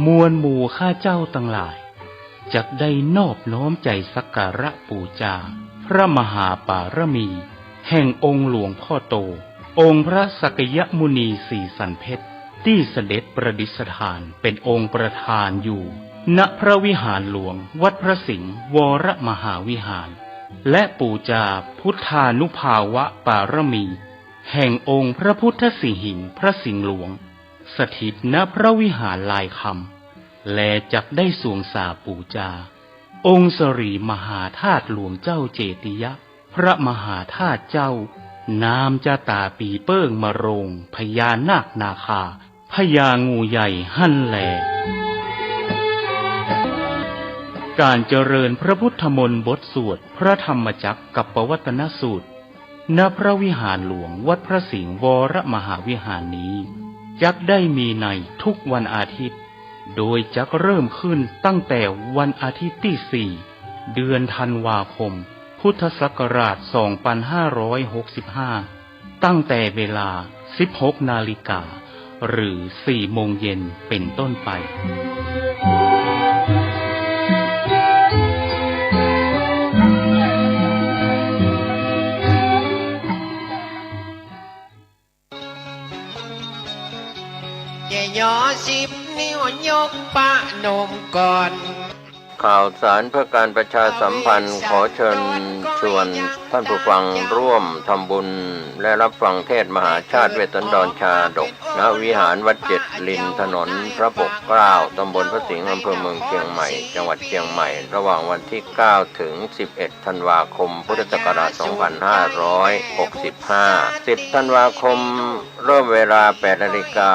มวลหมู่ข้าเจ้าทั้งหลายจักได้นอบน้อมใจสักการะบูชาพระมหาปารมีแห่งองค์หลวงพ่อโตองค์พระสักยมุนีสีสันเพชรที่เสด็จประดิษฐานเป็นองค์ประธานอยู่ณพระวิหารหลวงวัดพระสิงห์วรมหาวิหารและบูชาพุทธานุภาวะปารมีแห่งองค์พระพุทธสิหิงค์พระสิงห์หลวงสถิตณพระวิหารลายคำและจักได้สวงสาบูชาองค์สรีมหาธาตุหลวงเจ้าเจติยะพระมหาธาตุเจ้านามจาตาปีเปิ้งมะโรงพญานาคนาคาพญางูใหญ่หั่นแลการเจริญพระพุทธมนต์บทสวดพระธรรมจักรกับปวัตนสูตรณพระวิหารหลวงวัดพระสิงห์วรมหาวิหารนี้จักได้มีในทุกวันอาทิตย์โดยจักเริ่มขึ้นตั้งแต่วันอาทิตย์ที่4เดือนธันวาคมพุทธศักราช2565ตั้งแต่เวลา 16 นาฬิกาหรือ 4 โมงเย็นเป็นต้นไปย่อ10 นิ้วยกปะนมก่อนข่าวสารเพื่อการประชาสัมพันธ์ขอเชิญชวนท่านผู้ฟังร่วมทำบุญและรับฟังเทศน์มหาชาติเวสสันดรชาดกณวิหารวัดเจ็ดลินถนนพระปกเกล้าตำบลพระสิงห์อำเภอเมืองเชียงใหม่จังหวัดเชียงใหม่ระหว่างวันที่9ถึง11ธันวาคมพุทธศักราช2565 10ธันวาคมเริ่มเวลา 8 นาฬิกา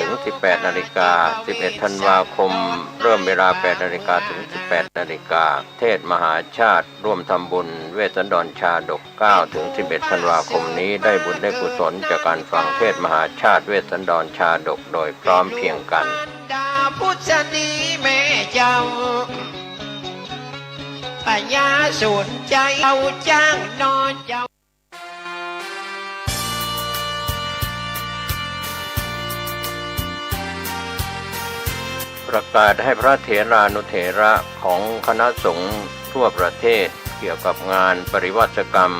ถึง 18 นาฬิกา 11 ธันวาคมเริ่มเวลา 8 นาฬิกาถึง 18 นาฬิกาเทศน์มหาชาติร่วมทำบุญเวสสันดรชาดก9ถึง11 ธันวาคมนี้ได้บุญได้กุศลจากการฟังเทศน์มหาชาติเวสสันดรชาดกโดยพร้อมเพรียงกันดาพุทธดีแม่เจ้าปัญญาสนใจเอาจ้างนอนเจ้าประกาศให้พระเถรานุเถระของคณะสงฆ์ทั่วประเทศเกี่ยวกับงานปริวาสกรรม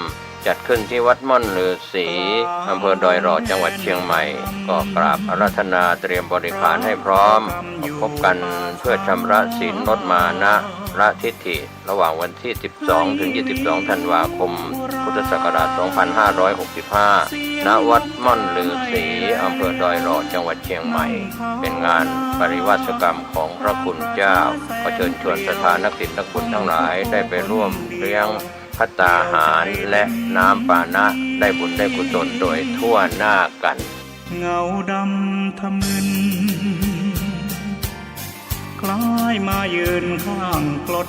จัดขึ้นที่วัดม่อนฤาษีอำเภอดอยหล่อจังหวัดเชียงใหม่ก็กราบอาราธนาเตรียมบริขารให้พร้อมพบกันเพื่อชำระศีลลดมานะละทิฏฐิระหว่างวันที่12ถึง22ธันวาคมพุทธศักราช2565ณวัดม่อนฤาษีอำเภอดอยหล่อจังหวัดเชียงใหม่เป็นงานปริวาสกรรมของพระคุณเจ้าขอเชิญชวนศรัทธานักศิลป์นักบุญทั้งหลายได้ไปร่วมเลี้ยงภัตตาหารและน้ำปานะได้บุญได้กุศลโดยทั่วหน้ากันเงาดำทะมึนคล้ายมายืนข้างกลด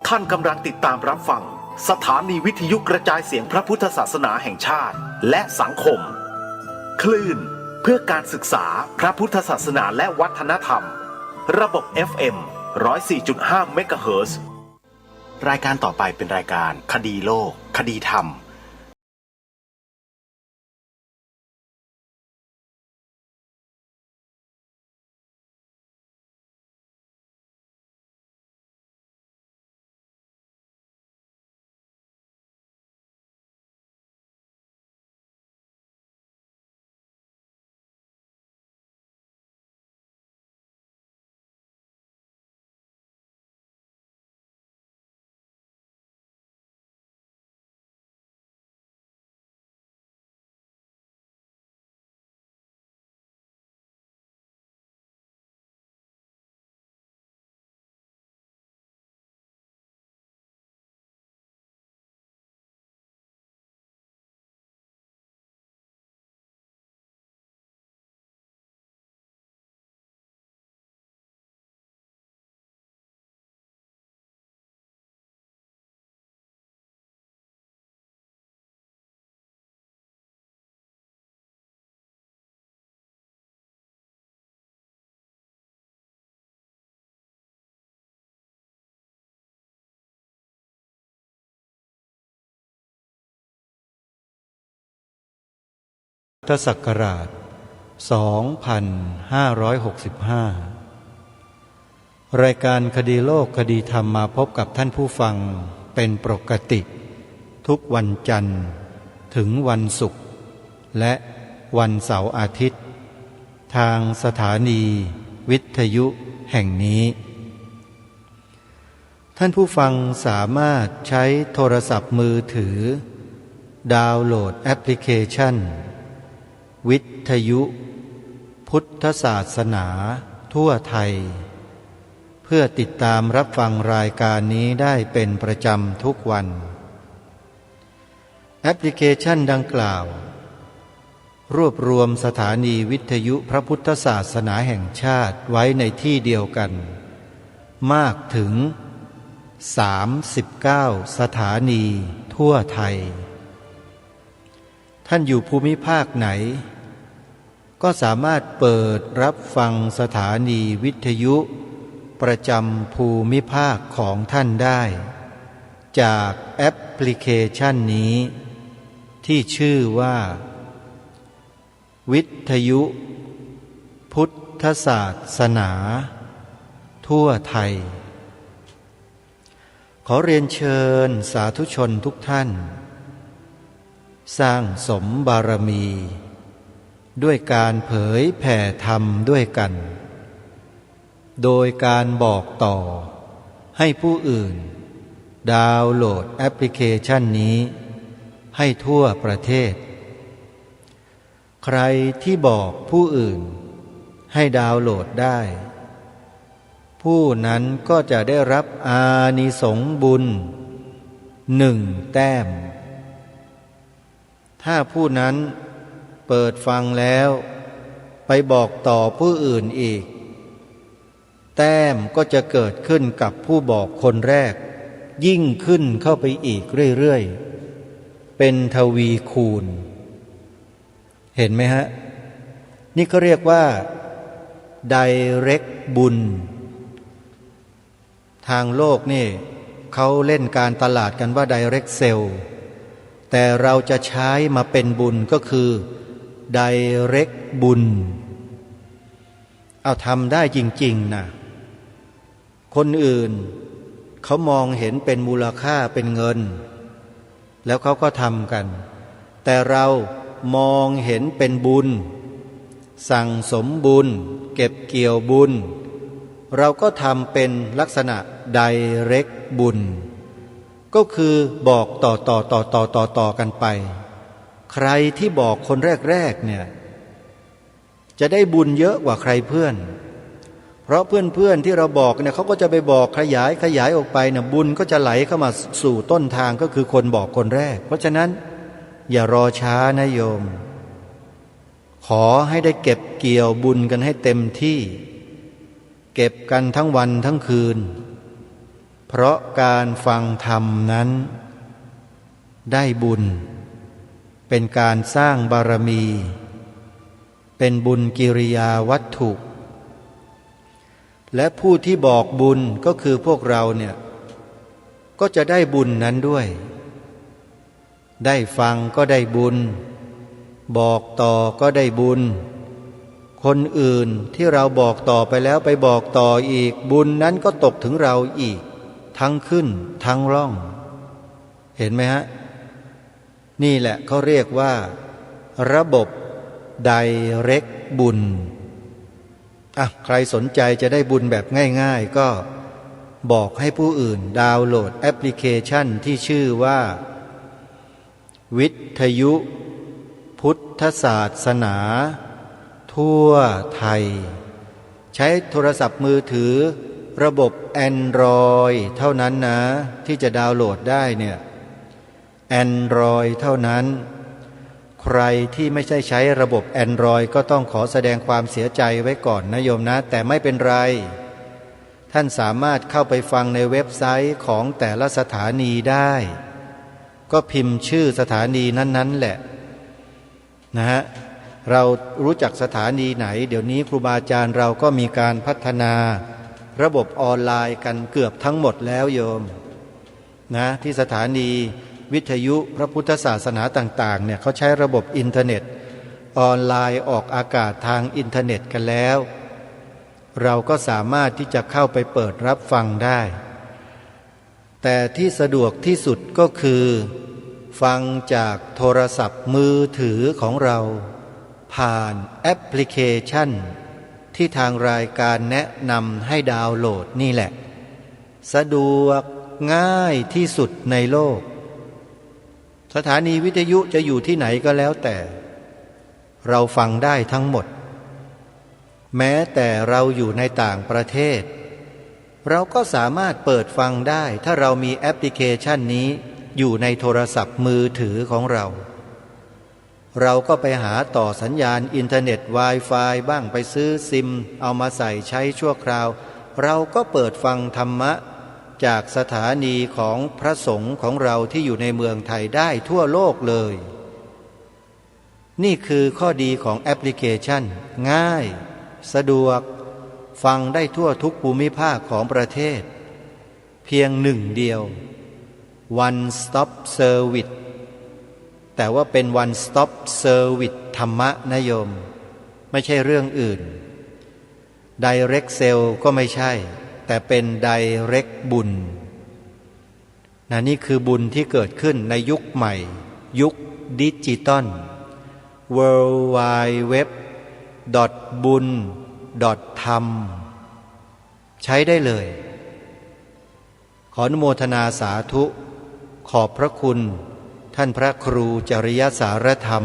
ท่านกำลังติดตามรับฟังสถานีวิทยุกระจายเสียงพระพุทธศาสนาแห่งชาติและสังคมคลื่นเพื่อการศึกษาพระพุทธศาสนาและวัฒนธรรมระบบ FM 104.5 เมกะเฮิรตซ์รายการต่อไปเป็นรายการคดีโลกคดีธรรมพุทธศักราช 2565 รายการคดีโลกคดีธรรมมาพบกับท่านผู้ฟังเป็นปกติทุกวันจันทร์ถึงวันศุกร์และวันเสาร์อาทิตย์ทางสถานีวิทยุแห่งนี้ท่านผู้ฟังสามารถใช้โทรศัพท์มือถือดาวน์โหลดแอปพลิเคชันวิทยุพุทธศาสนาทั่วไทยเพื่อติดตามรับฟังรายการนี้ได้เป็นประจำทุกวันแอปพลิเคชันดังกล่าวรวบรวมสถานีวิทยุพระพุทธศาสนาแห่งชาติไว้ในที่เดียวกันมากถึง39 สถานีทั่วไทยท่านอยู่ภูมิภาคไหนก็สามารถเปิดรับฟังสถานีวิทยุประจำภูมิภาคของท่านได้จากแอปพลิเคชันนี้ที่ชื่อว่าวิทยุพุทธศาสนาทั่วไทยขอเรียนเชิญสาธุชนทุกท่านสร้างสมบารมีด้วยการเผยแผ่ธรรมด้วยกันโดยการบอกต่อให้ผู้อื่นดาวน์โหลดแอปพลิเคชันนี้ให้ทั่วประเทศใครที่บอกผู้อื่นให้ดาวน์โหลดได้ผู้นั้นก็จะได้รับอานิสงส์บุญ1 แต้มถ้าผู้นั้นเปิดฟังแล้วไปบอกต่อผู้อื่นอีกแต้มก็จะเกิดขึ้นกับผู้บอกคนแรกยิ่งขึ้นเข้าไปอีกเรื่อยๆเป็นทวีคูณเห็นไหมฮะนี่เขาเรียกว่า Direct บุญทางโลกนี่เขาเล่นการตลาดกันว่า Direct Sell แต่เราจะใช้มาเป็นบุญก็คือ Direct บุญเอาทำได้จริงๆนะคนอื่นเขามองเห็นเป็นมูลค่าเป็นเงินแล้วเขาก็ทำกันแต่เรามองเห็นเป็นบุญสั่งสมบุญเก็บเกี่ยวบุญเราก็ทำเป็นลักษณะ Direct บุญก็คือบอกต่อกันไปใครที่บอกคนแรกๆเนี่ยจะได้บุญเยอะกว่าใครเพื่อนเพราะเพื่อนที่เราบอกเนี่ยเขาก็จะไปบอกขยายออกไปเนี่ยบุญก็จะไหลเข้ามาสู่ต้นทางก็คือคนบอกคนแรกเพราะฉะนั้นอย่ารอช้านะโยมขอให้ได้เก็บเกี่ยวบุญกันให้เต็มที่เก็บกันทั้งวันทั้งคืนเพราะการฟังธรรมนั้นได้บุญเป็นการสร้างบารมีเป็นบุญกิริยาวัตถุและผู้ที่บอกบุญก็คือพวกเราเนี่ยก็จะได้บุญนั้นด้วยได้ฟังก็ได้บุญบอกต่อก็ได้บุญคนอื่นที่เราบอกต่อไปแล้วไปบอกต่ออีกบุญนั้นก็ตกถึงเราอีกทั้งขึ้นทั้งล่องเห็นไหมฮะนี่แหละเขาเรียกว่าระบบ Direct บุญใครสนใจจะได้บุญแบบง่ายๆก็บอกให้ผู้อื่นดาวน์โหลดแอปพลิเคชันที่ชื่อว่าวิทยุพุทธศาสนาทั่วไทยใช้โทรศัพท์มือถือระบบ Android เท่านั้นนะที่จะดาวน์โหลดได้เนี่ย Android เท่านั้นใครที่ไม่ใช้ระบบ Android ก็ต้องขอแสดงความเสียใจไว้ก่อนนะโยมนะแต่ไม่เป็นไรท่านสามารถเข้าไปฟังในเว็บไซต์ของแต่ละสถานีได้ก็พิมพ์ชื่อสถานีนั้นๆแหละนะฮะเรารู้จักสถานีไหนเดี๋ยวนี้ครูบาอาจารย์เราก็มีการพัฒนาระบบออนไลน์กันเกือบทั้งหมดแล้วโยมนะที่สถานีวิทยุพระพุทธศาสนาต่างๆเนี่ยเขาใช้ระบบอินเทอร์เน็ต ออนไลน์ออกอากาศทางอินเทอร์เน็ตกันแล้วเราก็สามารถที่จะเข้าไปเปิดรับฟังได้แต่ที่สะดวกที่สุดก็คือฟังจากโทรศัพท์มือถือของเราผ่านแอปพลิเคชันที่ทางรายการแนะนำให้ดาวน์โหลดนี่แหละสะดวกง่ายที่สุดในโลกสถานีวิทยุจะอยู่ที่ไหนก็แล้วแต่เราฟังได้ทั้งหมดแม้แต่เราอยู่ในต่างประเทศเราก็สามารถเปิดฟังได้ถ้าเรามีแอปพลิเคชันนี้อยู่ในโทรศัพท์มือถือของเราก็ไปหาต่อสัญญาณอินเทอร์เน็ต Wi-Fi บ้างไปซื้อซิมเอามาใส่ใช้ชั่วคราวเราก็เปิดฟังธรรมะจากสถานีของพระสงฆ์ของเราที่อยู่ในเมืองไทยได้ทั่วโลกเลยนี่คือข้อดีของแอปพลิเคชันง่ายสะดวกฟังได้ทั่วทุกภูมิภาคของประเทศเพียงหนึ่งเดียว One Stop Service แต่ว่าเป็น One Stop Service ธรรมะนะโยมไม่ใช่เรื่องอื่น Direct Sell ก็ไม่ใช่แต่เป็น Direct บุญนี่คือบุญที่เกิดขึ้นในยุคใหม่ยุคดิจิตอล World Wide Web .bun .tham ใช้ได้เลยขออนุโมทนาสาธุขอบพระคุณท่านพระครูจริยสารธรรม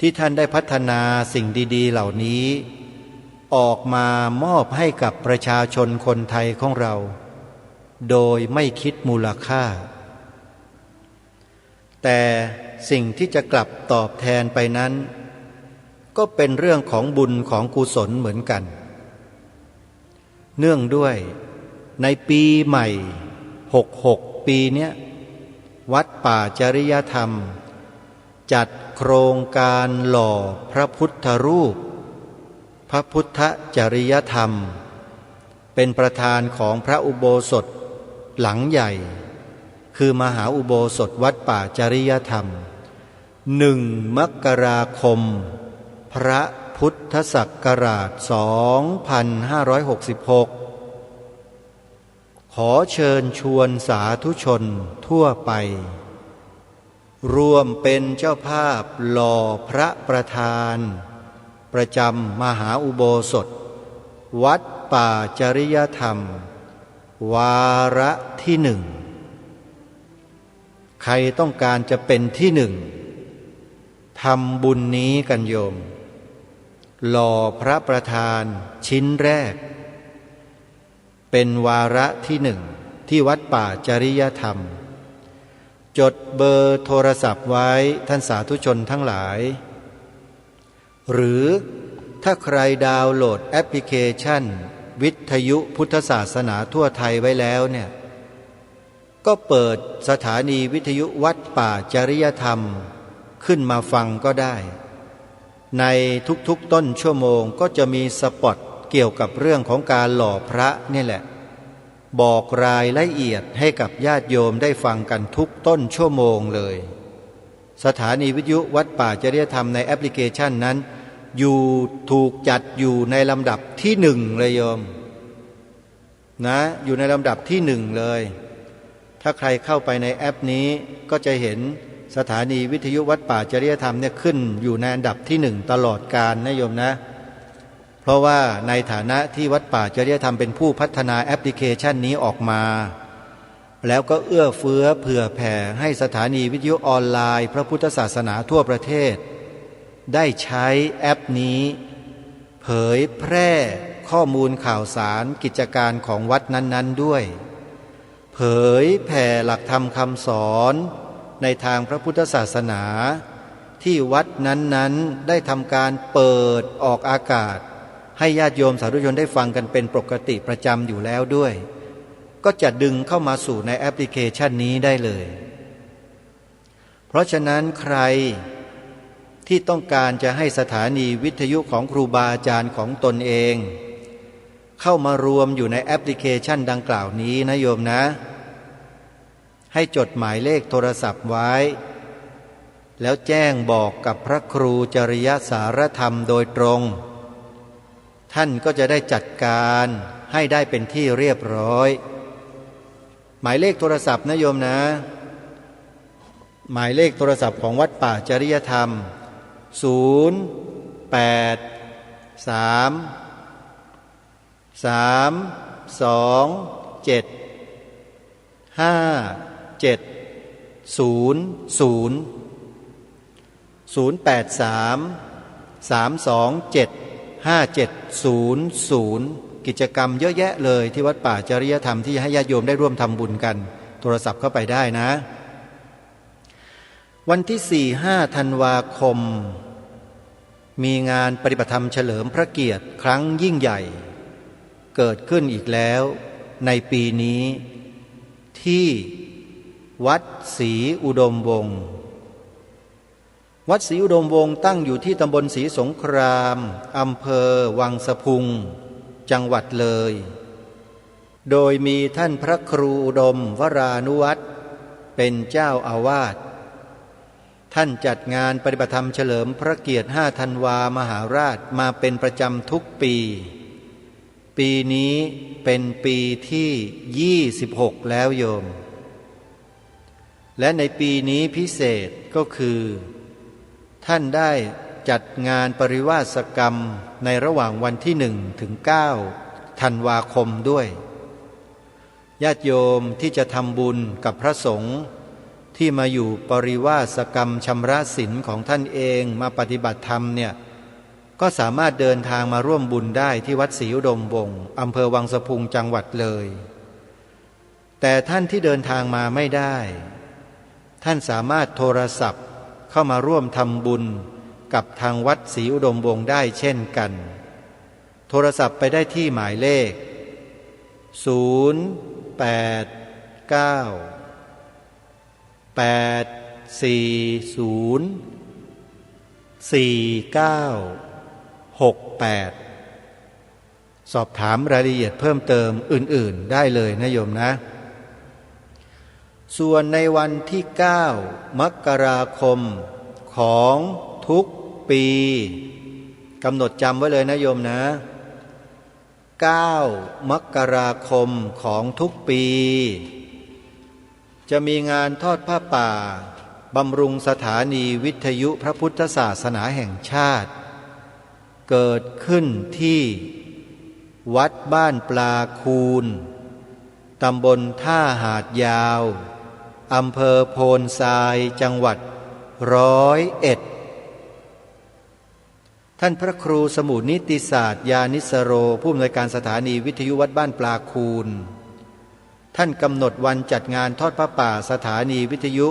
ที่ท่านได้พัฒนาสิ่งดีๆเหล่านี้ออกมามอบให้กับประชาชนคนไทยของเราโดยไม่คิดมูลค่าแต่สิ่งที่จะกลับตอบแทนไปนั้นก็เป็นเรื่องของบุญของกุศลเหมือนกันเนื่องด้วยในปีใหม่66ปีเนี้ยวัดป่าจริยธรรมจัดโครงการหล่อพระพุทธรูปพระพุทธจริยธรรมเป็นประธานของพระอุโบสถหลังใหญ่คือมหาอุโบสถวัดป่าจริยธรรม1 มกราคมพระพุทธศักราช 2566 ขอเชิญชวนสาธุชนทั่วไปร่วมเป็นเจ้าภาพหล่อพระประธานประจำมหาอุโบสถวัดป่าจริยธรรมวาระที่ 1ใครต้องการจะเป็นที่ 1ทำบุญนี้กันโยมหล่อพระประธานชิ้นแรกเป็นวาระที่ 1ที่วัดป่าจริยธรรมจดเบอร์โทรศัพท์ไว้ท่านสาธุชนทั้งหลายหรือถ้าใครดาวน์โหลดแอปพลิเคชันวิทยุพุทธศาสนาทั่วไทยไว้แล้วเนี่ยก็เปิดสถานีวิทยุวัดป่าจริยธรรมขึ้นมาฟังก็ได้ในทุกๆต้นชั่วโมงก็จะมีสปอตเกี่ยวกับเรื่องของการหล่อพระนี่แหละบอกรายละเอียดให้กับญาติโยมได้ฟังกันทุกต้นชั่วโมงเลยสถานีวิทยุวัดป่าจริยธรรมในแอปพลิเคชันนั้นถูกจัดอยู่ในลำดับที่ 1เลยโยมนะอยู่ในลำดับที่ 1เลยถ้าใครเข้าไปในแอปนี้ก็จะเห็นสถานีวิทยุวัดป่าจริยธรรมเนี่ยขึ้นอยู่ในอันดับที่ 1ตลอดกาลนะโยมนะเพราะว่าในฐานะที่วัดป่าจริยธรรมเป็นผู้พัฒนาแอปพลิเคชันนี้ออกมาแล้วก็เอื้อเฟื้อเผื่อแผ่ให้สถานีวิทยุออนไลน์พระพุทธศาสนาทั่วประเทศได้ใช้แอปนี้เผยแพร่ข้อมูลข่าวสารกิจการของวัดนั้นๆด้วยเผยแผ่หลักธรรมคำสอนในทางพระพุทธศาสนาที่วัดนั้นๆได้ทำการเปิดออกอากาศให้ญาติโยมสาธุชนได้ฟังกันเป็นปกติประจำอยู่แล้วด้วยก็จะดึงเข้ามาสู่ในแอปพลิเคชันนี้ได้เลยเพราะฉะนั้นใครที่ต้องการจะให้สถานีวิทยุของครูบาอาจารย์ของตนเองเข้ามารวมอยู่ในแอปพลิเคชันดังกล่าวนี้นะโยมนะให้จดหมายเลขโทรศัพท์ไว้ แล้วแจ้งบอกกับพระครูจริยสารธรรมโดยตรงท่านก็จะได้จัดการให้ได้เป็นที่เรียบร้อยหมายเลขโทรศัพท์นะโยมนะหมายเลขโทรศัพท์ของวัดป่าจริยธรรมกิจกรรมเยอะแยะเลยที่วัดป่าจริยธรรมที่ให้ญาติโยมได้ร่วมทำบุญกันโทรศัพท์เข้าไปได้นะวันที่ 4-5 ธันวาคมมีงานปฏิบัติธรรมเฉลิมพระเกียรติครั้งยิ่งใหญ่เกิดขึ้นอีกแล้วในปีนี้ที่วัดศรีอุดมวงศ์วัดศรีอุดมวงศ์ตั้งอยู่ที่ตำบลศรีสงครามอำเภอวังสะพุงจังหวัดเลยโดยมีท่านพระครูอุดมวรานุวัตรเป็นเจ้าอาวาสท่านจัดงานปฏิบัติธรรมเฉลิมพระเกียรติ5 ธันวามหาราชมาเป็นประจำทุกปีปีนี้เป็นปีที่26แล้วโยมและในปีนี้พิเศษก็คือท่านได้จัดงานปริวาสกรรมในระหว่างวันที่1 ถึง 9 ธันวาคมด้วยญาติโยมที่จะทำบุญกับพระสงฆ์ที่มาอยู่ปริวาสกรรมชำระศีลของท่านเองมาปฏิบัติธรรมเนี่ยก็สามารถเดินทางมาร่วมบุญได้ที่วัดศรีอุดมวงศ์อำเภอวังสะพุงจังหวัดเลยแต่ท่านที่เดินทางมาไม่ได้ท่านสามารถโทรศัพท์เข้ามาร่วมทำบุญกับทางวัดศรีอุดมวงศ์ได้เช่นกันโทรศัพท์ไปได้ที่หมายเลขสอบถามรายละเอียดเพิ่มเติมอื่นๆได้เลยนะโยมนะส่วนในวันที่9 มกราคมของทุกปีกำหนดจำไว้เลยนะโยมนะ9 มกราคมของทุกปีจะมีงานทอดผ้าป่าบำรุงสถานีวิทยุพระพุทธศาสนาแห่งชาติเกิดขึ้นที่วัดบ้านปลาคูนตำบลท่าหาดยาวอำเภอโพนทรายจังหวัด101ท่านพระครูสมุนิติศาสตร์ยานิสโรผู้อำนวยการสถานีวิทยุวัดบ้านปลาคูนท่านกำหนดวันจัดงานทอดผ้าป่าสถานีวิทยุ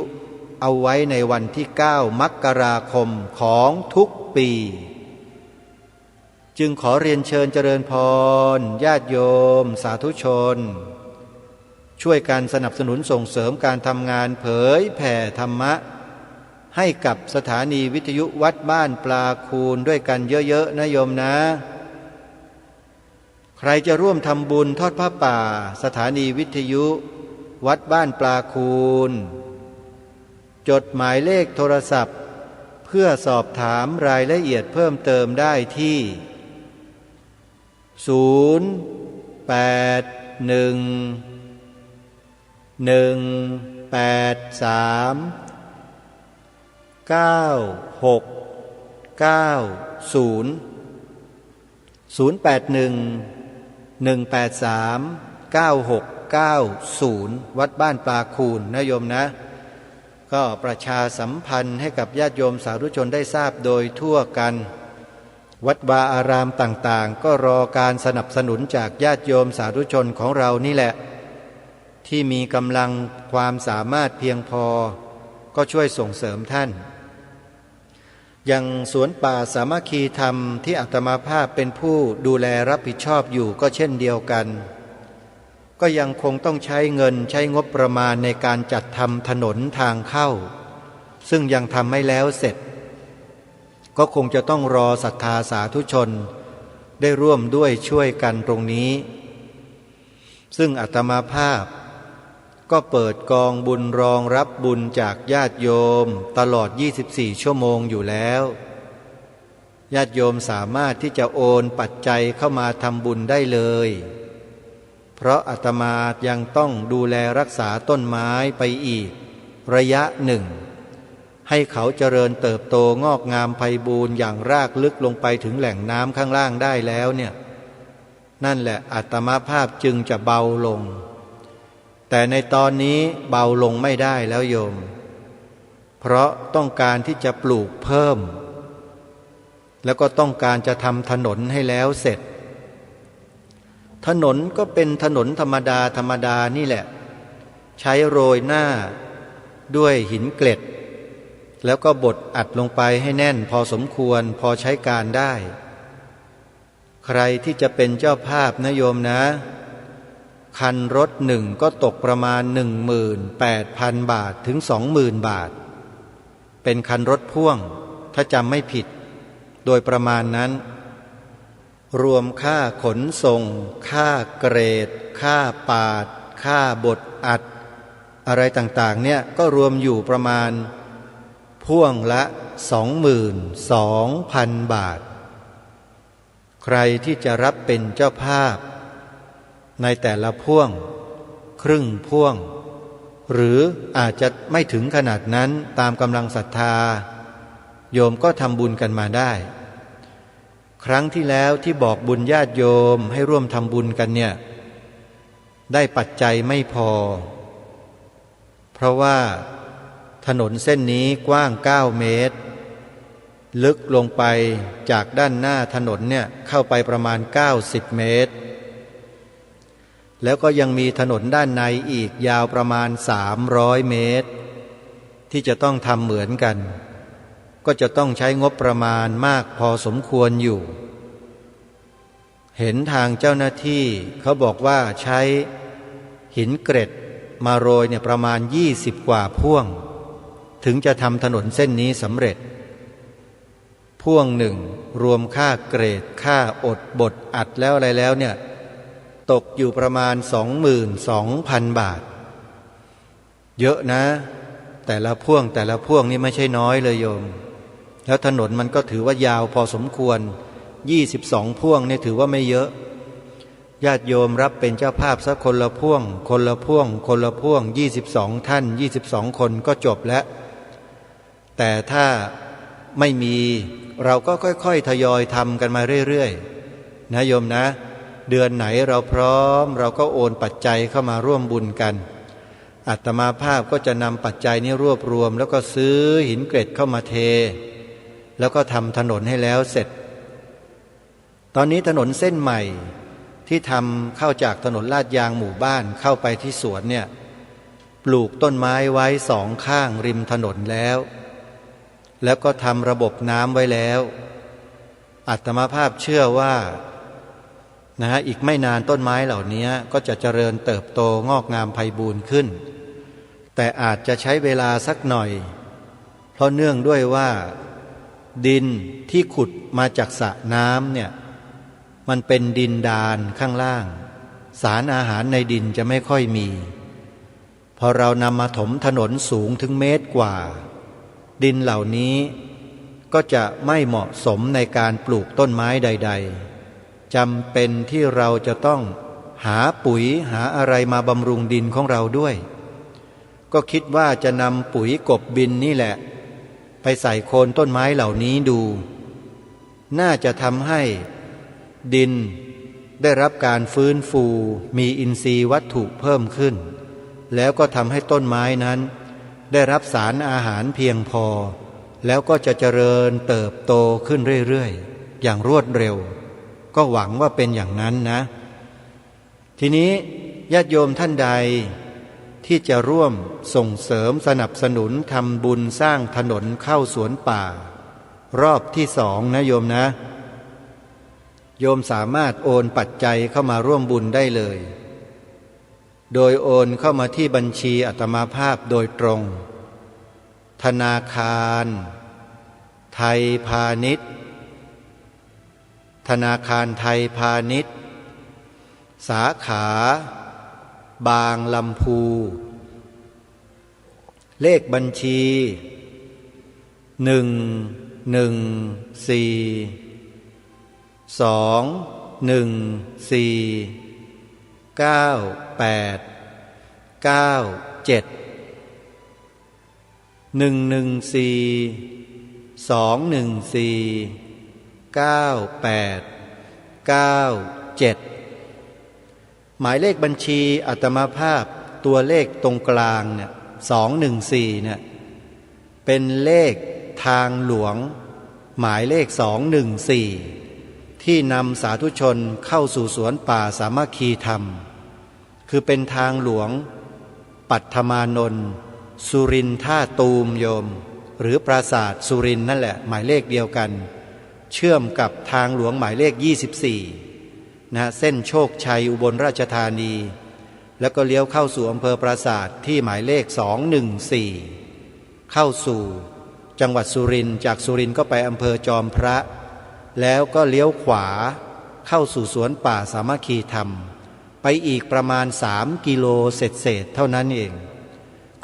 เอาไว้ในวันที่9 มกราคมของทุกปีจึงขอเรียนเชิญเจริญพรญาติโยมสาธุชนช่วยกันสนับสนุนส่งเสริมการทำงานเผยแผ่ธรรมะให้กับสถานีวิทยุวัดบ้านปลาคูนด้วยกันเยอะๆนะโยมนะใครจะร่วมทำบุญทอดผ้าป่าสถานีวิทยุวัดบ้านปลาคูนจดหมายเลขโทรศัพท์เพื่อสอบถามรายละเอียดเพิ่มเติมได้ที่วัดบ้านปลาคูนนะโยมนะก็ประชาสัมพันธ์ให้กับญาติโยมสาธุชนได้ทราบโดยทั่วกันวัดวาอารามต่างๆก็รอการสนับสนุนจากญาติโยมสาธุชนของเรานี่แหละที่มีกำลังความสามารถเพียงพอก็ช่วยส่งเสริมท่านอย่างสวนป่าสามัคคีธรรมที่อาตมาภาพเป็นผู้ดูแลรับผิดชอบอยู่ก็เช่นเดียวกันก็ยังคงต้องใช้เงินใช้งบประมาณในการจัดทำถนนทางเข้าซึ่งยังทำไม่แล้วเสร็จก็คงจะต้องรอศรัทธาสาธุชนได้ร่วมด้วยช่วยกันตรงนี้ซึ่งอาตมาภาพ ก็เปิดกองบุญรองรับบุญจากญาติโยมตลอด24 ชั่วโมงอยู่แล้วญาติโยมสามารถที่จะโอนปัจจัยเข้ามาทำบุญได้เลยเพราะอาตมายังต้องดูแลรักษาต้นไม้ไปอีกระยะหนึ่งให้เขาเจริญเติบโตงอกงามไพบูรณ์อย่างรากลึกลงไปถึงแหล่งน้ำข้างล่างได้แล้วเนี่ยนั่นแหละอาตมาภาพจึงจะเบาลงแต่ในตอนนี้เบาลงไม่ได้แล้วโยมเพราะต้องการที่จะปลูกเพิ่มแล้วก็ต้องการจะทำถนนให้แล้วเสร็จถนนก็เป็นถนนธรรมดานี่แหละใช้โรยหน้าด้วยหินเกล็ดแล้วก็บดอัดลงไปให้แน่นพอสมควรพอใช้การได้ใครที่จะเป็นเจ้าภาพนะโยมนะคันรถหนึ่งก็ตกประมาณ 18,000 บาทถึง 20,000 บาทเป็นคันรถพ่วงถ้าจำไม่ผิดโดยประมาณนั้นรวมค่าขนส่งค่าเกรดค่าปาดค่าบดอัดอะไรต่างๆเนี่ยก็รวมอยู่ประมาณพ่วงละ 22,000 บาทใครที่จะรับเป็นเจ้าภาพในแต่ละพ่วงครึ่งพ่วงหรืออาจจะไม่ถึงขนาดนั้นตามกำลังศรัทธาโยมก็ทำบุญกันมาได้ครั้งที่แล้วที่บอกบุญญาติโยมให้ร่วมทำบุญกันเนี่ยได้ปัจจัยไม่พอเพราะว่าถนนเส้นนี้กว้าง9 เมตรลึกลงไปจากด้านหน้าถนนเนี่ยเข้าไปประมาณ90 เมตรแล้วก็ยังมีถนนด้านในอีกยาวประมาณ300 เมตรที่จะต้องทำเหมือนกันก็จะต้องใช้งบประมาณมากพอสมควรอยู่เห็นทางเจ้าหน้าที่เขาบอกว่าใช้หินเกร็ดมาโรยเนี่ยประมาณ20 กว่าพ่วงถึงจะทำถนนเส้นนี้สำเร็จพ่วงหนึ่งรวมค่าเกรดค่าอดบดอัดแล้วอะไรแล้วเนี่ยตกอยู่ประมาณ 22,000 บาทเยอะนะแต่ละพ่วงนี่ไม่ใช่น้อยเลยโยมแล้วถนนมันก็ถือว่ายาวพอสมควร22 พ่วงเนี่ยถือว่าไม่เยอะญาติโยมรับเป็นเจ้าภาพสักคนละพ่วง22 ท่าน22 คนก็จบแล้วแต่ถ้าไม่มีเราก็ค่อยๆทยอยทำกันมาเรื่อยๆนะโยมนะเดือนไหนเราพร้อมเราก็โอนปัจจัยเข้ามาร่วมบุญกันอาตมาภาพก็จะนำปัจจัยนี้รวบรวมแล้วก็ซื้อหินเกล็ดเข้ามาเทแล้วก็ทำถนนให้แล้วเสร็จตอนนี้ถนนเส้นใหม่ที่ทำเข้าจากถนนลาดยางหมู่บ้านเข้าไปที่สวนเนี่ยปลูกต้นไม้ไว้2 ข้างริมถนนแล้วก็ทำระบบน้ำไว้แล้วอาตมาภาพเชื่อว่าอีกไม่นานต้นไม้เหล่านี้ก็จะเจริญเติบโตงอกงามไพบูรณ์ขึ้นแต่อาจจะใช้เวลาสักหน่อยเพราะเนื่องด้วยว่าดินที่ขุดมาจากสระน้ำเนี่ยมันเป็นดินดานข้างล่างสารอาหารในดินจะไม่ค่อยมีพอเรานำมาถมถนนสูงถึง1 เมตรกว่าดินเหล่านี้ก็จะไม่เหมาะสมในการปลูกต้นไม้ใดๆจำเป็นที่เราจะต้องหาปุ๋ยหาอะไรมาบำรุงดินของเราด้วยก็คิดว่าจะนำปุ๋ยกบบินนี่แหละไปใส่โคนต้นไม้เหล่านี้ดูน่าจะทำให้ดินได้รับการฟื้นฟูมีอินทรีย์วัตถุเพิ่มขึ้นแล้วก็ทำให้ต้นไม้นั้นได้รับสารอาหารเพียงพอแล้วก็จะเจริญเติบโตขึ้นเรื่อยๆอย่างรวดเร็วก็หวังว่าเป็นอย่างนั้นนะทีนี้ญาติโยมท่านใดที่จะร่วมส่งเสริมสนับสนุนทำบุญสร้างถนนเข้าสวนป่ารอบที่2นะโยมนะโยมสามารถโอนปัจจัยเข้ามาร่วมบุญได้เลยโดยโอนเข้ามาที่บัญชีอาตมาภาพโดยตรงธนาคารไทยพาณิชย์ธนาคารไทยพาณิชย์สาขาบางลำพู เลขบัญชีหมายเลขบัญชีอาตมาภาพตัวเลขตรงกลางเนี่ย214เนี่ยเป็นเลขทางหลวงหมายเลข214ที่นำสาธุชนเข้าสู่สวนป่าสามัคคีธรรมคือเป็นทางหลวงปัทมานนท์สุรินทร์ท่าตูมโยมหรือปราสาทสุรินทร์นั่นแหละหมายเลขเดียวกันเชื่อมกับทางหลวงหมายเลข24นะเส้นโชคชัยอุบลราชธานีแล้วก็เลี้ยวเข้าสู่อำเภอปราสาทที่หมายเลข214เข้าสู่จังหวัดสุรินทร์จากสุรินทร์ก็ไปอำเภอจอมพระแล้วก็เลี้ยวขวาเข้าสู่สวนป่าสามัคคีธรรมไปอีกประมาณ3 กิโลเศษเท่านั้นเอง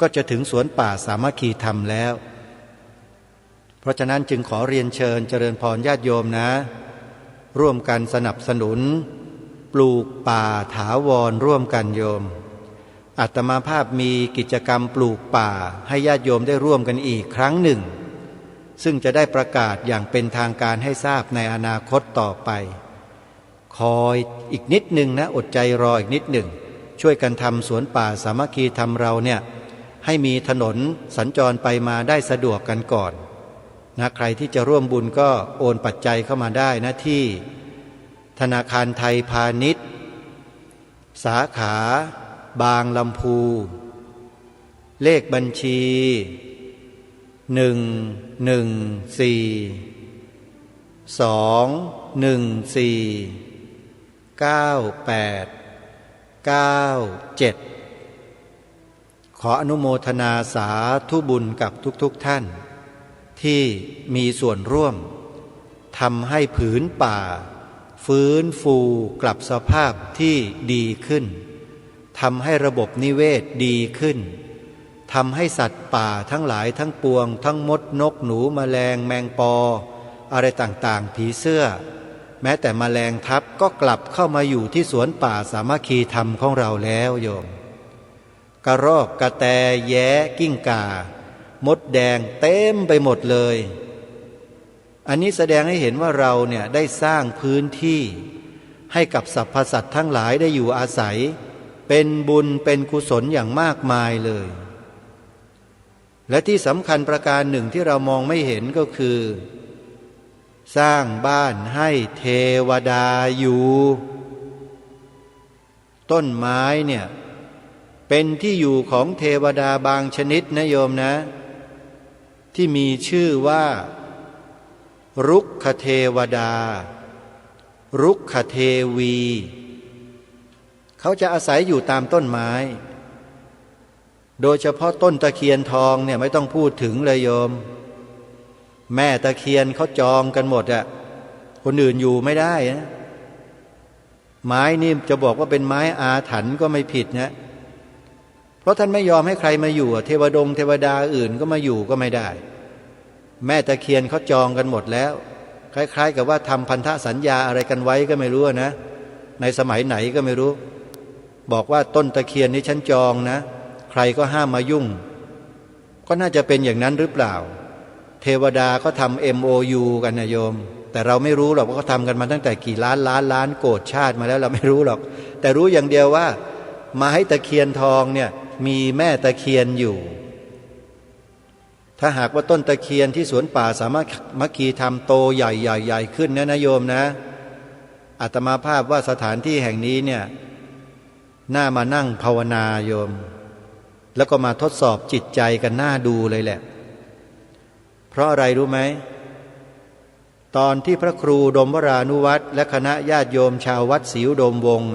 ก็จะถึงสวนป่าสามัคคีธรรมแล้วเพราะฉะนั้นจึงขอเรียนเชิญเจริญพรญาติโยมนะร่วมกันสนับสนุนปลูกป่าถาวรร่วมกันโยมอาตมาภาพมีกิจกรรมปลูกป่าให้ญาติโยมได้ร่วมกันอีกครั้งหนึ่งซึ่งจะได้ประกาศอย่างเป็นทางการให้ทราบในอนาคตต่อไปคอยอีกนิดหนึ่งนะอดใจรออีกนิดหนึ่งช่วยกันทำสวนป่าสามัคคีธรรมเราเนี่ยให้มีถนนสัญจรไปมาได้สะดวกกันก่อนนะใครที่จะร่วมบุญก็โอนปัจจัยเข้ามาได้นะที่ธนาคารไทยพาณิชย์สาขาบางลำพูเลขบัญชี114-214-9897ขออนุโมทนาสาธุบุญกับทุกท่านที่มีส่วนร่วมทำให้ผืนป่าฟื้นฟูกลับสภาพที่ดีขึ้นทำให้ระบบนิเวศดีขึ้นทำให้สัตว์ป่าทั้งหลายทั้งปวงทั้งมดนกหนูแมลงแมงปออะไรต่างๆผีเสื้อแม้แต่แมลงทับก็กลับเข้ามาอยู่ที่สวนป่าสามัคคีธรรมของเราแล้วโยมกระรอกกระแตแย้กิ้งก่ามดแดงเต็มไปหมดเลยอันนี้แสดงให้เห็นว่าเราเนี่ยได้สร้างพื้นที่ให้กับสรรพสัตว์ทั้งหลายได้อยู่อาศัยเป็นบุญเป็นกุศลอย่างมากมายเลยและที่สำคัญประการหนึ่งที่เรามองไม่เห็นก็คือสร้างบ้านให้เทวดาอยู่ต้นไม้เนี่ยเป็นที่อยู่ของเทวดาบางชนิดนะโยมนะที่มีชื่อว่ารุกขเทวดารุกขเทวีเขาจะอาศัยอยู่ตามต้นไม้โดยเฉพาะต้นตะเคียนทองเนี่ยไม่ต้องพูดถึงเลยโยมแม่ตะเคียนเขาจองกันหมดอะคนอื่นอยู่ไม่ได้นะไม้นี่จะบอกว่าเป็นไม้อาถรรพ์ก็ไม่ผิดนะเพราะท่านไม่ยอมให้ใครมาอยู่เทวดาอื่นก็มาอยู่ก็ไม่ได้แม่ตะเคียนเขาจองกันหมดแล้วคล้ายๆกับว่าทำพันธสัญญาอะไรกันไว้ก็ไม่รู้นะในสมัยไหนก็ไม่รู้บอกว่าต้นตะเคียนนี้ฉันจองนะใครก็ห้ามมายุ่งก็น่าจะเป็นอย่างนั้นหรือเปล่าเทวดาเขาทำ MOU กันนะโยมแต่เราไม่รู้หรอกว่าเขาทำกันมาตั้งแต่กี่ล้านโกรธชาติมาแล้วเราไม่รู้หรอกแต่รู้อย่างเดียวว่าไม้ตะเคียนทองเนี่ยมีแม่ตะเคียนอยู่ถ้าหากว่าต้นตะเคียนที่สวนป่าสามัคคีธรรมโตใหญ่ขึ้นนะโยมนะอาตมาภาพว่าสถานที่แห่งนี้เนี่ยน่ามานั่งภาวนาโยมแล้วก็มาทดสอบจิตใจกันน่าดูเลยแหละเพราะอะไรรู้ไหมตอนที่พระครูดมวรานุวัตรและคณะญาติโยมชาววัดศรีอุดมวงศ์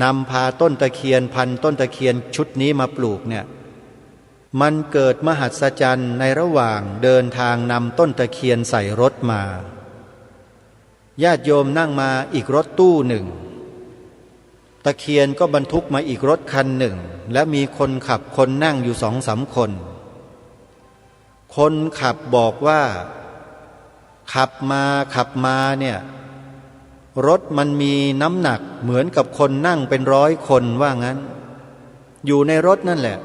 นำพาต้นตะเคียนพันต้นตะเคียนชุดนี้มาปลูกเนี่ยมันเกิดมหัศจรรย์ในระหว่างเดินทางนำต้นตะเคียนใส่รถมาญาติโยมนั่งมาอีกรถตู้หนึ่ง ตะเคียนก็บรรทุกมาอีกรถคันหนึ่งและมีคนขับคนนั่งอยู่2-3 คนคนขับบอกว่าขับมาเนี่ยรถมันมีน้ำหนักเหมือนกับคนนั่งเป็น100 คนว่างั้นอยู่ในรถนั่นแหละ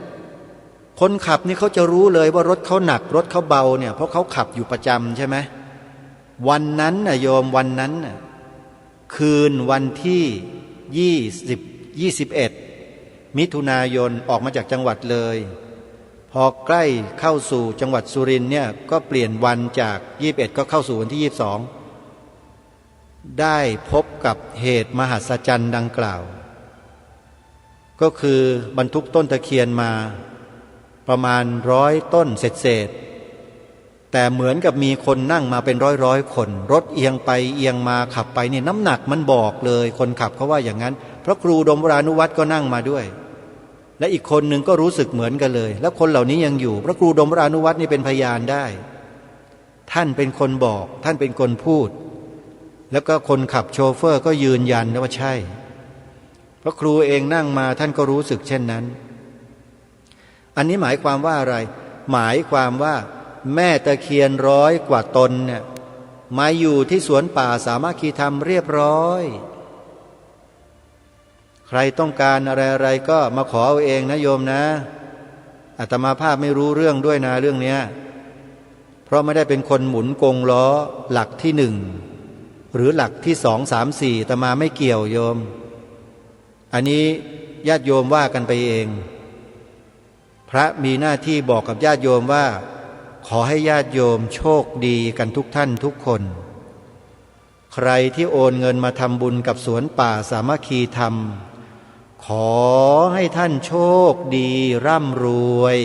คนขับนี่เขาจะรู้เลยว่ารถเขาหนักรถเขาเบาเนี่ยเพราะเขาขับอยู่ประจำใช่ไหมวันนั้นน่ะโยมวันนั้นน่ะคืนวันที่21มิถุนายนออกมาจากจังหวัดเลยพอใกล้เข้าสู่จังหวัดสุรินทร์เนี่ยก็เปลี่ยนวันจาก21ก็เข้าสู่วันที่22ได้พบกับเหตุมหัศจรรย์ดังกล่าวก็คือบรรทุกต้นตะเคียนมาประมาณ100 ต้นเศษแต่เหมือนกับมีคนนั่งมาเป็นร้อยคนรถเอียงไปเอียงมาขับไปนี่น้ำหนักมันบอกเลยคนขับเขาว่าอย่างนั้นพระครูดมวรานุวัตรก็นั่งมาด้วยและอีกคนหนึ่งก็รู้สึกเหมือนกันเลยแล้วคนเหล่านี้ยังอยู่พระครูดมวรานุวัตรนี่เป็นพยานได้ท่านเป็นคนบอกท่านเป็นคนพูดแล้วก็คนขับโชเฟอร์ก็ยืนยันว่าใช่พระครูเองนั่งมาท่านก็รู้สึกเช่นนั้นอันนี้หมายความว่าอะไรหมายความว่าแม่ตะเคียน100 กว่าตนเนี่ยมาอยู่ที่สวนป่าสามัคคีธรรมเรียบร้อยใครต้องการอะไรๆก็มาขอเอาเองนะโยมนะอาตมาภาพไม่รู้เรื่องด้วยนะเรื่องนี้เพราะไม่ได้เป็นคนหมุนกงล้อหลักที่1หรือหลักที่2 3 4อาตมาไม่เกี่ยวโยมอันนี้ญาติโยมว่ากันไปเองพระมีหน้าที่บอกกับญาติโยมว่าขอให้ญาติโยมโชคดีกันทุกท่านทุกคนใครที่โอนเงินมาทำบุญกับสวนป่าสามัคคีธรรมขอให้ท่านโชคดีร่ำรวย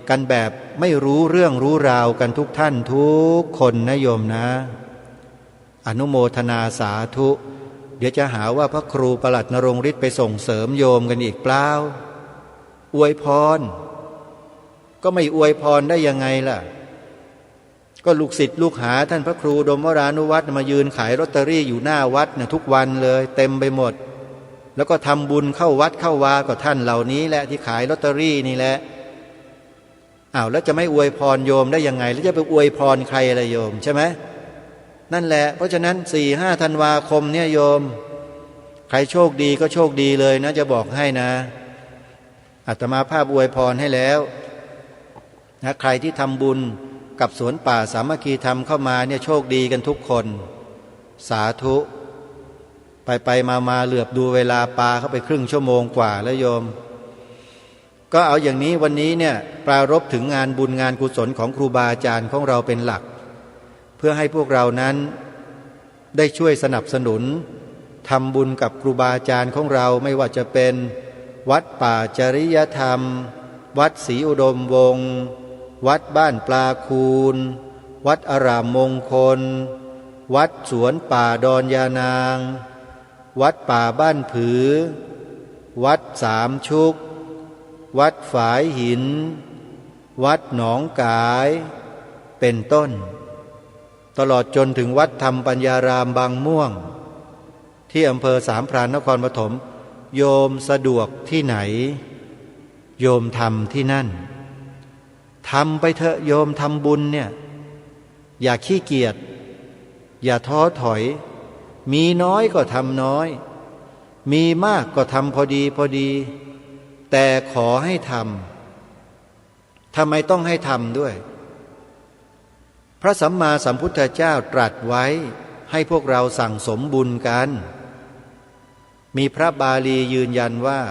กันแบบไม่รู้เรื่องรู้ราวกันทุกท่านทุกคนนะโยมนะอนุโมทนาสาธุเดี๋ยวจะหาว่าพระครูประหลัดนรงฤทธิ์ไปส่งเสริมโยมกันอีกเปล่าอวยพรก็ไม่อวยพรได้ยังไงล่ะก็ลูกศิษย์ลูกหาท่านพระครูดมวรานุวัตรมายืนขายลอตเตอรี่อยู่หน้าวัดนะทุกวันเลยเต็มไปหมดแล้วก็ทำบุญเข้าวัดเข้าวาก็ท่านเหล่านี้แหละที่ขายลอตเตอรี่นี่แหละแล้วจะไม่อวยพรโยมได้ยังไงแล้วจะไปอวยพรใครล่ะโยมใช่ไหมนั่นแหละเพราะฉะนั้น 4-5 ธันวาคมเนี่ยโยมใครโชคดีก็โชคดีเลยนะจะบอกให้นะอาตมาภาพอวยพรให้แล้วนะใครที่ทำบุญกับสวนป่าสามัคคีธรรมเข้ามาเนี่ยโชคดีกันทุกคนสาธุไปมาเหลือบดูเวลาปาเข้าไปครึ่งชั่วโมงกว่าแล้วโยมก็เอาอย่างนี้วันนี้เนี่ยปรารภถึงงานบุญงานกุศลของครูบาอาจารย์ของเราเป็นหลักเพื่อให้พวกเรานั้นได้ช่วยสนับสนุนทำบุญกับครูบาอาจารย์ของเราไม่ว่าจะเป็นวัดป่าจริยธรรมวัดศรีอุดมวงศ์วัดบ้านปลาคูนวัดอารามมงคลวัดสวนป่าดอนยานางวัดป่าบ้านผือวัดสามชุกวัดฝายหินวัดหนองกายเป็นต้นตลอดจนถึงวัดธรรมปัญญารามบางม่วงที่อำเภอสามพรานนครปฐมโยมสะดวกที่ไหนโยมทำที่นั่นทำไปเถอะโยมทำบุญเนี่ยอย่าขี้เกียจอย่าท้อถอยมีน้อยก็ทำน้อยมีมากก็ทำพอดีแต่ขอให้ทำทำไมต้องให้ทำด้วยพระสัมมาสัมพุทธเจ้าตรัสไว้ให้พวกเราสั่งสมบุญกันมีพระบาลียืนยันว่า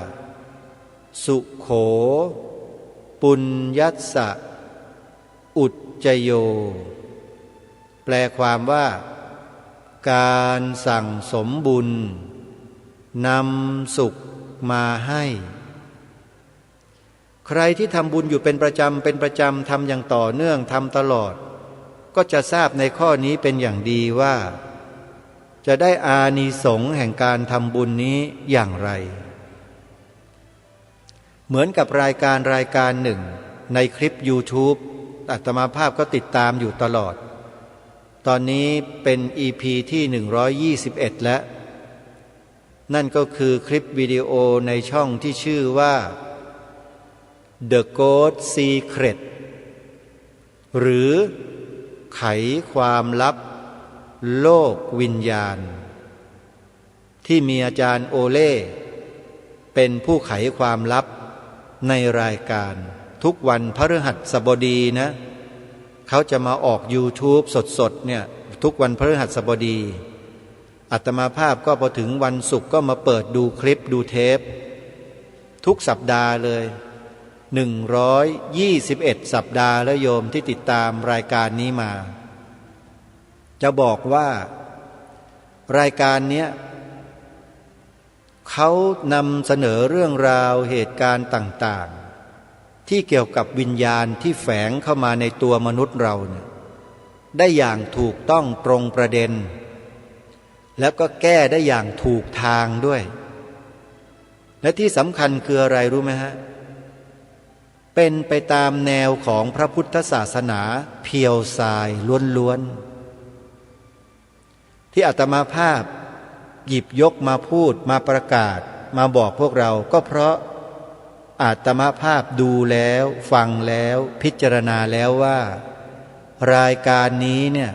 สุโขปุญญัสสะอุจจโยแปลความว่าการสั่งสมบุญนำสุขมาให้ใครที่ทำบุญอยู่เป็นประจำทำอย่างต่อเนื่องทำตลอดก็จะทราบในข้อนี้เป็นอย่างดีว่าจะได้อานิสงส์แห่งการทำบุญนี้อย่างไรเหมือนกับรายการหนึ่งในคลิป YouTube อาตมาภาพก็ติดตามอยู่ตลอดตอนนี้เป็น EP ที่121แล้ว นั่นก็คือคลิปวิดีโอในช่องที่ชื่อว่า The Ghost Secret หรือไขความลับโลกวิญญาณที่มีอาจารย์โอเล่เป็นผู้ไขความลับในรายการทุกวันพฤหัสบดีนะเขาจะมาออก YouTube สดๆเนี่ยทุกวันพฤหัสบดีอาตมาภาพก็พอถึงวันศุกร์ก็มาเปิดดูคลิปดูเทปทุกสัปดาห์เลย121สัปดาห์แล้วโยมที่ติดตามรายการนี้มาจะบอกว่ารายการเนี้ยเขานำเสนอเรื่องราวเหตุการณ์ต่างๆที่เกี่ยวกับวิญญาณที่แฝงเข้ามาในตัวมนุษย์เราเนี่ยได้อย่างถูกต้องตรงประเด็นแล้วก็แก้ได้อย่างถูกทางด้วยและที่สำคัญคืออะไรรู้ไหมฮะเป็นไปตามแนวของพระพุทธศาสนาเพียวทรายล้วนๆที่อาตมาภาพหยิบยกมาพูดมาประกาศมาบอกพวกเราก็เพราะอาตมาภาพดูแล้วฟังแล้วพิจารณาแล้วว่ารายการนี้เนี่ย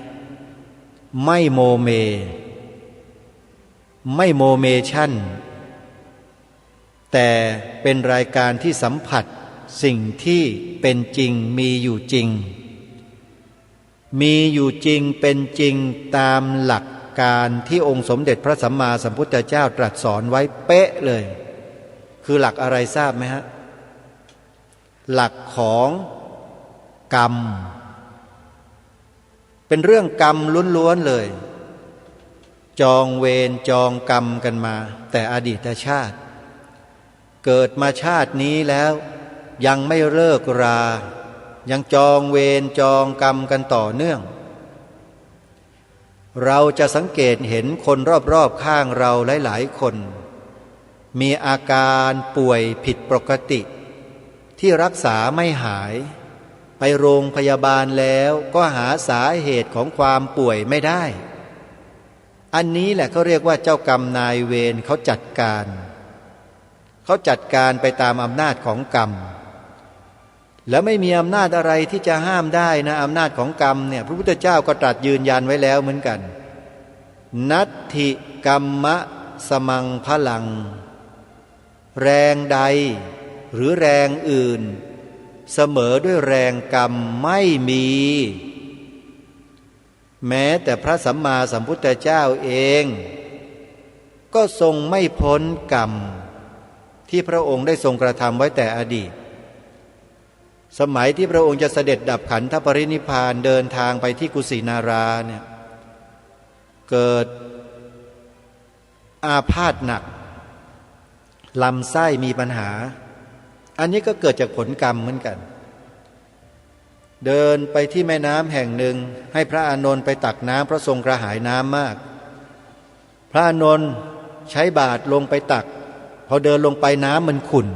ไม่โมเมชั่นแต่เป็นรายการที่สัมผัสสิ่งที่เป็นจริงมีอยู่จริงเป็นจริงตามหลักการที่องค์สมเด็จพระสัมมาสัมพุทธเจ้าตรัสสอนไว้เป๊ะเลยคือหลักอะไรทราบไหมฮะหลักของกรรมเป็นเรื่องกรรมล้วนๆเลยจองเวรจองกรรมกันมาแต่อดีตชาติเกิดมาชาตินี้แล้วยังไม่เลิกรายังจองเวรจองกรรมกันต่อเนื่องเราจะสังเกตเห็นคนรอบๆข้างเราหลายๆคนมีอาการป่วยผิดปกติที่รักษาไม่หายไปโรงพยาบาลแล้วก็หาสาเหตุของความป่วยไม่ได้อันนี้แหละเขาเรียกว่าเจ้ากรรมนายเวรเขาจัดการไปตามอำนาจของกรรมแล้วไม่มีอำนาจอะไรที่จะห้ามได้นะอำนาจของกรรมเนี่ยพระพุทธเจ้าก็ตรัสยืนยันไว้แล้วเหมือนกันนัตถิกัมมะสมังพลังแรงใดหรือแรงอื่นเสมอด้วยแรงกรรมไม่มีแม้แต่พระสัมมาสัมพุทธเจ้าเองก็ทรงไม่พ้นกรรมที่พระองค์ได้ทรงกระทำไว้แต่อดีตสมัยที่พระองค์จะเสด็จดับขันธปรินิพพานเดินทางไปที่กุสินาราเนี่ยเกิดอาพาธหนักลำไส้มีปัญหาอันนี้ก็เกิดจากผลกรรมเหมือนกันเดินไปที่แม่น้ำแห่งหนึ่งให้พระอานนท์ไปตักน้ำเพราะทรงกระหายน้ำมากพระอานนท์ใช้บาตรลงไปตักพอเดินลงไปน้ำมันขุ่น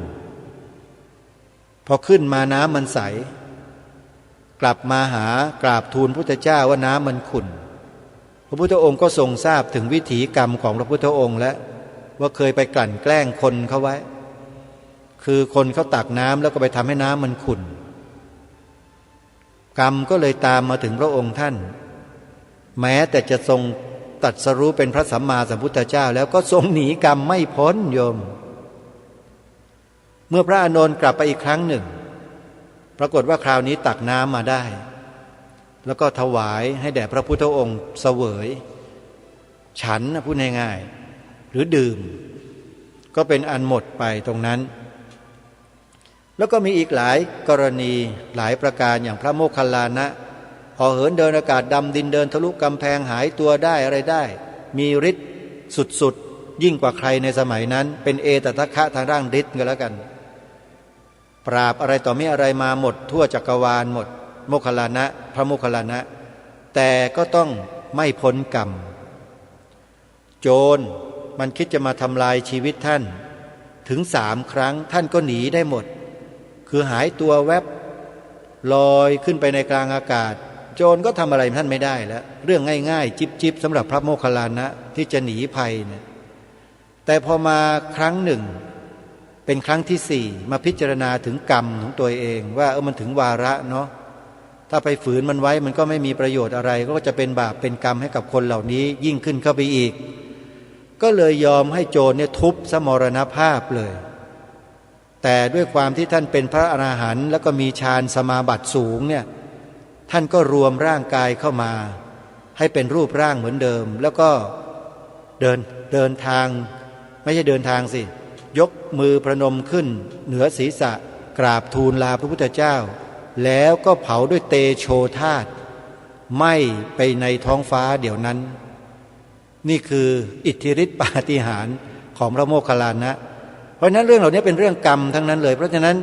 พอขึ้นมาน้ำมันใสกลับมาหากราบทูลพระพุทธเจ้าว่าน้ำมันขุ่นพระพุทธองค์ก็ทรงทราบถึงวิถีกรรมของพระพุทธองค์และว่าเคยไปกลั่นแกล้งคนเขาไว้คือคนเขาตักน้ำแล้วก็ไปทำให้น้ำมันขุ่นกรรมก็เลยตามมาถึงพระองค์ท่านแม้แต่จะทรงตรัสรู้เป็นพระสัมมาสัมพุทธเจ้าแล้วก็ทรงหนีกรรมไม่พ้นโยมเมื่อพระอานนท์กลับไปอีกครั้งหนึ่งปรากฏว่าคราวนี้ตักน้ำมาได้แล้วก็ถวายให้แด่พระพุทธองค์เสวยฉันพูดง่ายๆหรือดื่มก็เป็นอันหมดไปตรงนั้นแล้วก็มีอีกหลายกรณีหลายประการอย่างพระโมคคัลลานะพอเหินเดินอากาศดำดินเดินทะลุกำแพงหายตัวได้อะไรได้มีฤทธิ์สุดๆยิ่งกว่าใครในสมัยนั้นเป็นเอตทัคคะทางด้านฤทธิ์ก็แล้วกันปราบอะไรต่อไม่อะไรมาหมดทั่วจักรวาลหมดโมคคัลลานะพระโมคคัลลานะแต่ก็ต้องไม่พ้นกรรมโจรมันคิดจะมาทำลายชีวิตท่านถึง3 ครั้งท่านก็หนีได้หมดคือหายตัวแวบลอยขึ้นไปในกลางอากาศโจรก็ทำอะไรท่านไม่ได้แล้วเรื่องง่ายๆจิ๊บๆสำหรับพระโมคคัลลานะที่จะหนีภัยเนี่ย แต่พอมาครั้งหนึ่งเป็นครั้งที่สี่มาพิจารณาถึงกรรมของตัวเองว่ามันถึงวาระเนาะถ้าไปฝืนมันไว้มันก็ไม่มีประโยชน์อะไรก็จะเป็นบาปเป็นกรรมให้กับคนเหล่านี้ยิ่งขึ้นเข้าไปอีกก็เลยยอมให้โจรเนี่ยทุบสมรณภาพเลยแต่ด้วยความที่ท่านเป็นพระอรหันต์แล้วก็มีฌานสมาบัติสูงเนี่ยท่านก็รวมร่างกายเข้ามาให้เป็นรูปร่างเหมือนเดิมแล้วก็เดินทางไม่ใช่เดินทางสิยกมือประนมขึ้นเหนือศีรษะกราบทูลลาพระพุทธเจ้าแล้วก็เผาด้วยเตโชธาตุไหม้ไปในท้องฟ้าเดี๋ยวนั้นนี่คืออิทธิฤทธิปาฏิหาริย์ของพระโมคคัลลานะเพราะฉะนั้นเรื่องเหล่านี้เป็นเรื่องกรรมทั้งนั้นเลยเพราะฉะนั้น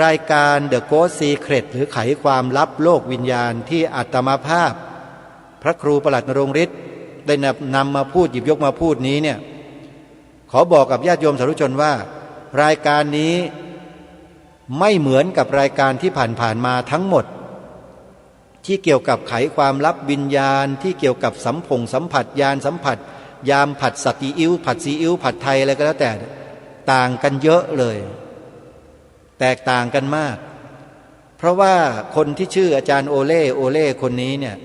รายการ The Ghost Secret หรือไขความลับโลกวิญญาณที่อาตมาภาพพระครูประหลัดนรงฤทธิ์ได้นำมาพูดหยิบยกมาพูดนี้เนี่ยขอบอกกับญาติโยมสาธุชนว่ารายการนี้ไม่เหมือนกับรายการที่ผ่านมาทั้งหมดที่เกี่ยวกับไขความลับวิญญาณที่เกี่ยวกับสัมผัสญาณสัมผัสยามผัดสติอิ้วผัดซีอิ้วผัดไทยอะไรก็แล้วแต่ต่างกันเยอะเลยแตกต่างกันมากเพราะว่าคนที่ชื่ออาจารย์โอเล่คนนี้เนี่ย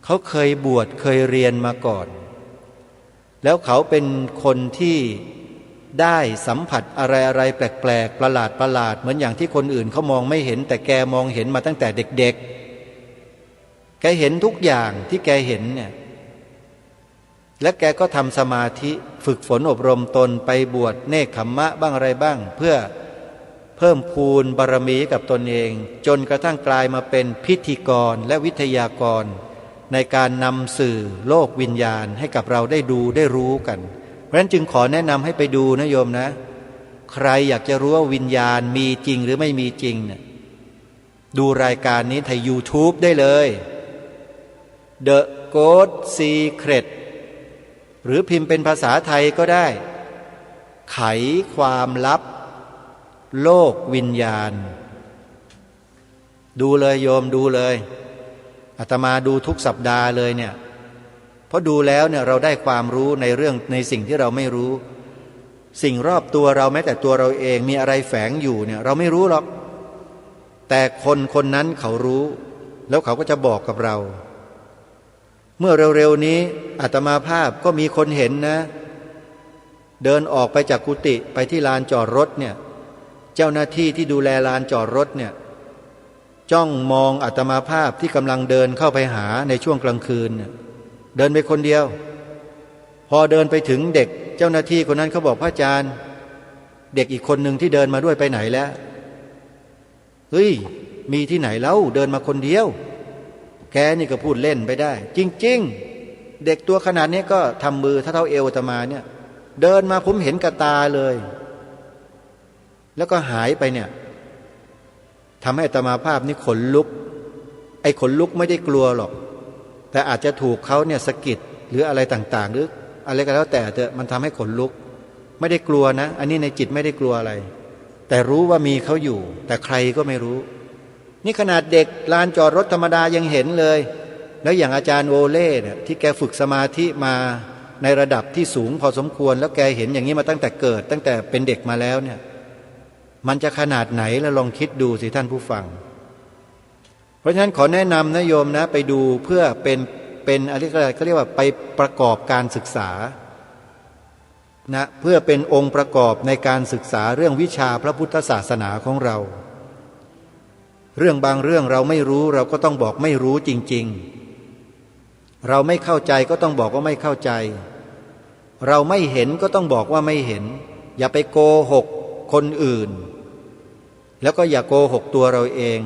เขาเคยบวชเคยเรียนมาก่อนแล้วเขาเป็นคนที่ได้สัมผัสอะไรแปลกๆประหลาดเหมือนอย่างที่คนอื่นเขามองไม่เห็นแต่แกมองเห็นมาตั้งแต่เด็กๆแกเห็นทุกอย่างที่แกเห็นเนี่ยและแกก็ทำสมาธิฝึกฝนอบรมตนไปบวชเนกขัมมะบ้างอะไรบ้างเพื่อเพิ่มพูนบารมีกับตนเองจนกระทั่งกลายมาเป็นพิธีกรและวิทยากรในการนำสื่อโลกวิญญาณให้กับเราได้ดูได้รู้กันเพราะฉะนั้นจึงขอแนะนำให้ไปดูนะโยมนะใครอยากจะรู้ว่าวิญญาณมีจริงหรือไม่มีจริงเนี่ยดูรายการนี้ทาง YouTube ได้เลย The Ghost Secret หรือพิมพ์เป็นภาษาไทยก็ได้ไขความลับโลกวิญญาณดูเลยโยมดูเลยอาตมาดูทุกสัปดาห์เลยเนี่ยเพราะดูแล้วเนี่ยเราได้ความรู้ในสิ่งที่เราไม่รู้สิ่งรอบตัวเราแม้แต่ตัวเราเองมีอะไรแฝงอยู่เนี่ยเราไม่รู้หรอกแต่คนนั้นเขารู้แล้วเขาก็จะบอกกับเราเมื่อเร็วๆนี้อาตมาภาพก็มีคนเห็นนะเดินออกไปจากกุฏิไปที่ลานจอดรถเนี่ยเจ้าหน้าที่ที่ดูแลลานจอดรถเนี่ยจ้องมองอาตมาภาพที่กำลังเดินเข้าไปหาในช่วงกลางคืนเนี่ยเดินไปคนเดียวพอเดินไปถึงเด็กเจ้าหน้าที่คนนั้นเขาบอกพระอาจารย์เด็กอีกคนหนึ่งที่เดินมาด้วยไปไหนแล้วเฮ้ยมีที่ไหนแล้วเดินมาคนเดียวแกนี่ก็พูดเล่นไปได้จริงๆเด็กตัวขนาดนี้ก็ทำมือเท่าเอวอาตมาเนี่ยเดินมาผมเห็นกับตาเลยแล้วก็หายไปเนี่ยทำให้อาตมาภาพนี่ขนลุกไอ้ขนลุกไม่ได้กลัวหรอกแต่อาจจะถูกเขาเนี่ยสะกิดหรืออะไรต่างๆหรืออะไรก็แล้วแต่มันทำให้ขนลุกไม่ได้กลัวนะอันนี้ในจิตไม่ได้กลัวอะไรแต่รู้ว่ามีเขาอยู่แต่ใครก็ไม่รู้นี่ขนาดเด็กลานจอดรถธรรมดายังเห็นเลยแล้วอย่างอาจารย์โอเล่เนี่ยที่แกฝึกสมาธิมาในระดับที่สูงพอสมควรแล้วแกเห็นอย่างนี้มาตั้งแต่เกิดตั้งแต่เป็นเด็กมาแล้วเนี่ยมันจะขนาดไหนแล้วลองคิดดูสิท่านผู้ฟังเพราะฉะนั้นขอแนะนำนะโยมนะไปดูเพื่อเป็นอะไรเขาเรียกว่าไปประกอบการศึกษานะเพื่อเป็นองค์ประกอบในการศึกษาเรื่องวิชาพระพุทธศาสนาของเราเรื่องบางเรื่องเราไม่รู้เราก็ต้องบอกไม่รู้จริงๆเราไม่เข้าใจก็ต้องบอกว่าไม่เข้าใจเราไม่เห็นก็ต้องบอกว่าไม่เห็นอย่าไปโกหกคนอื่นแล้วก็อย่าโกหกตัวเราเอง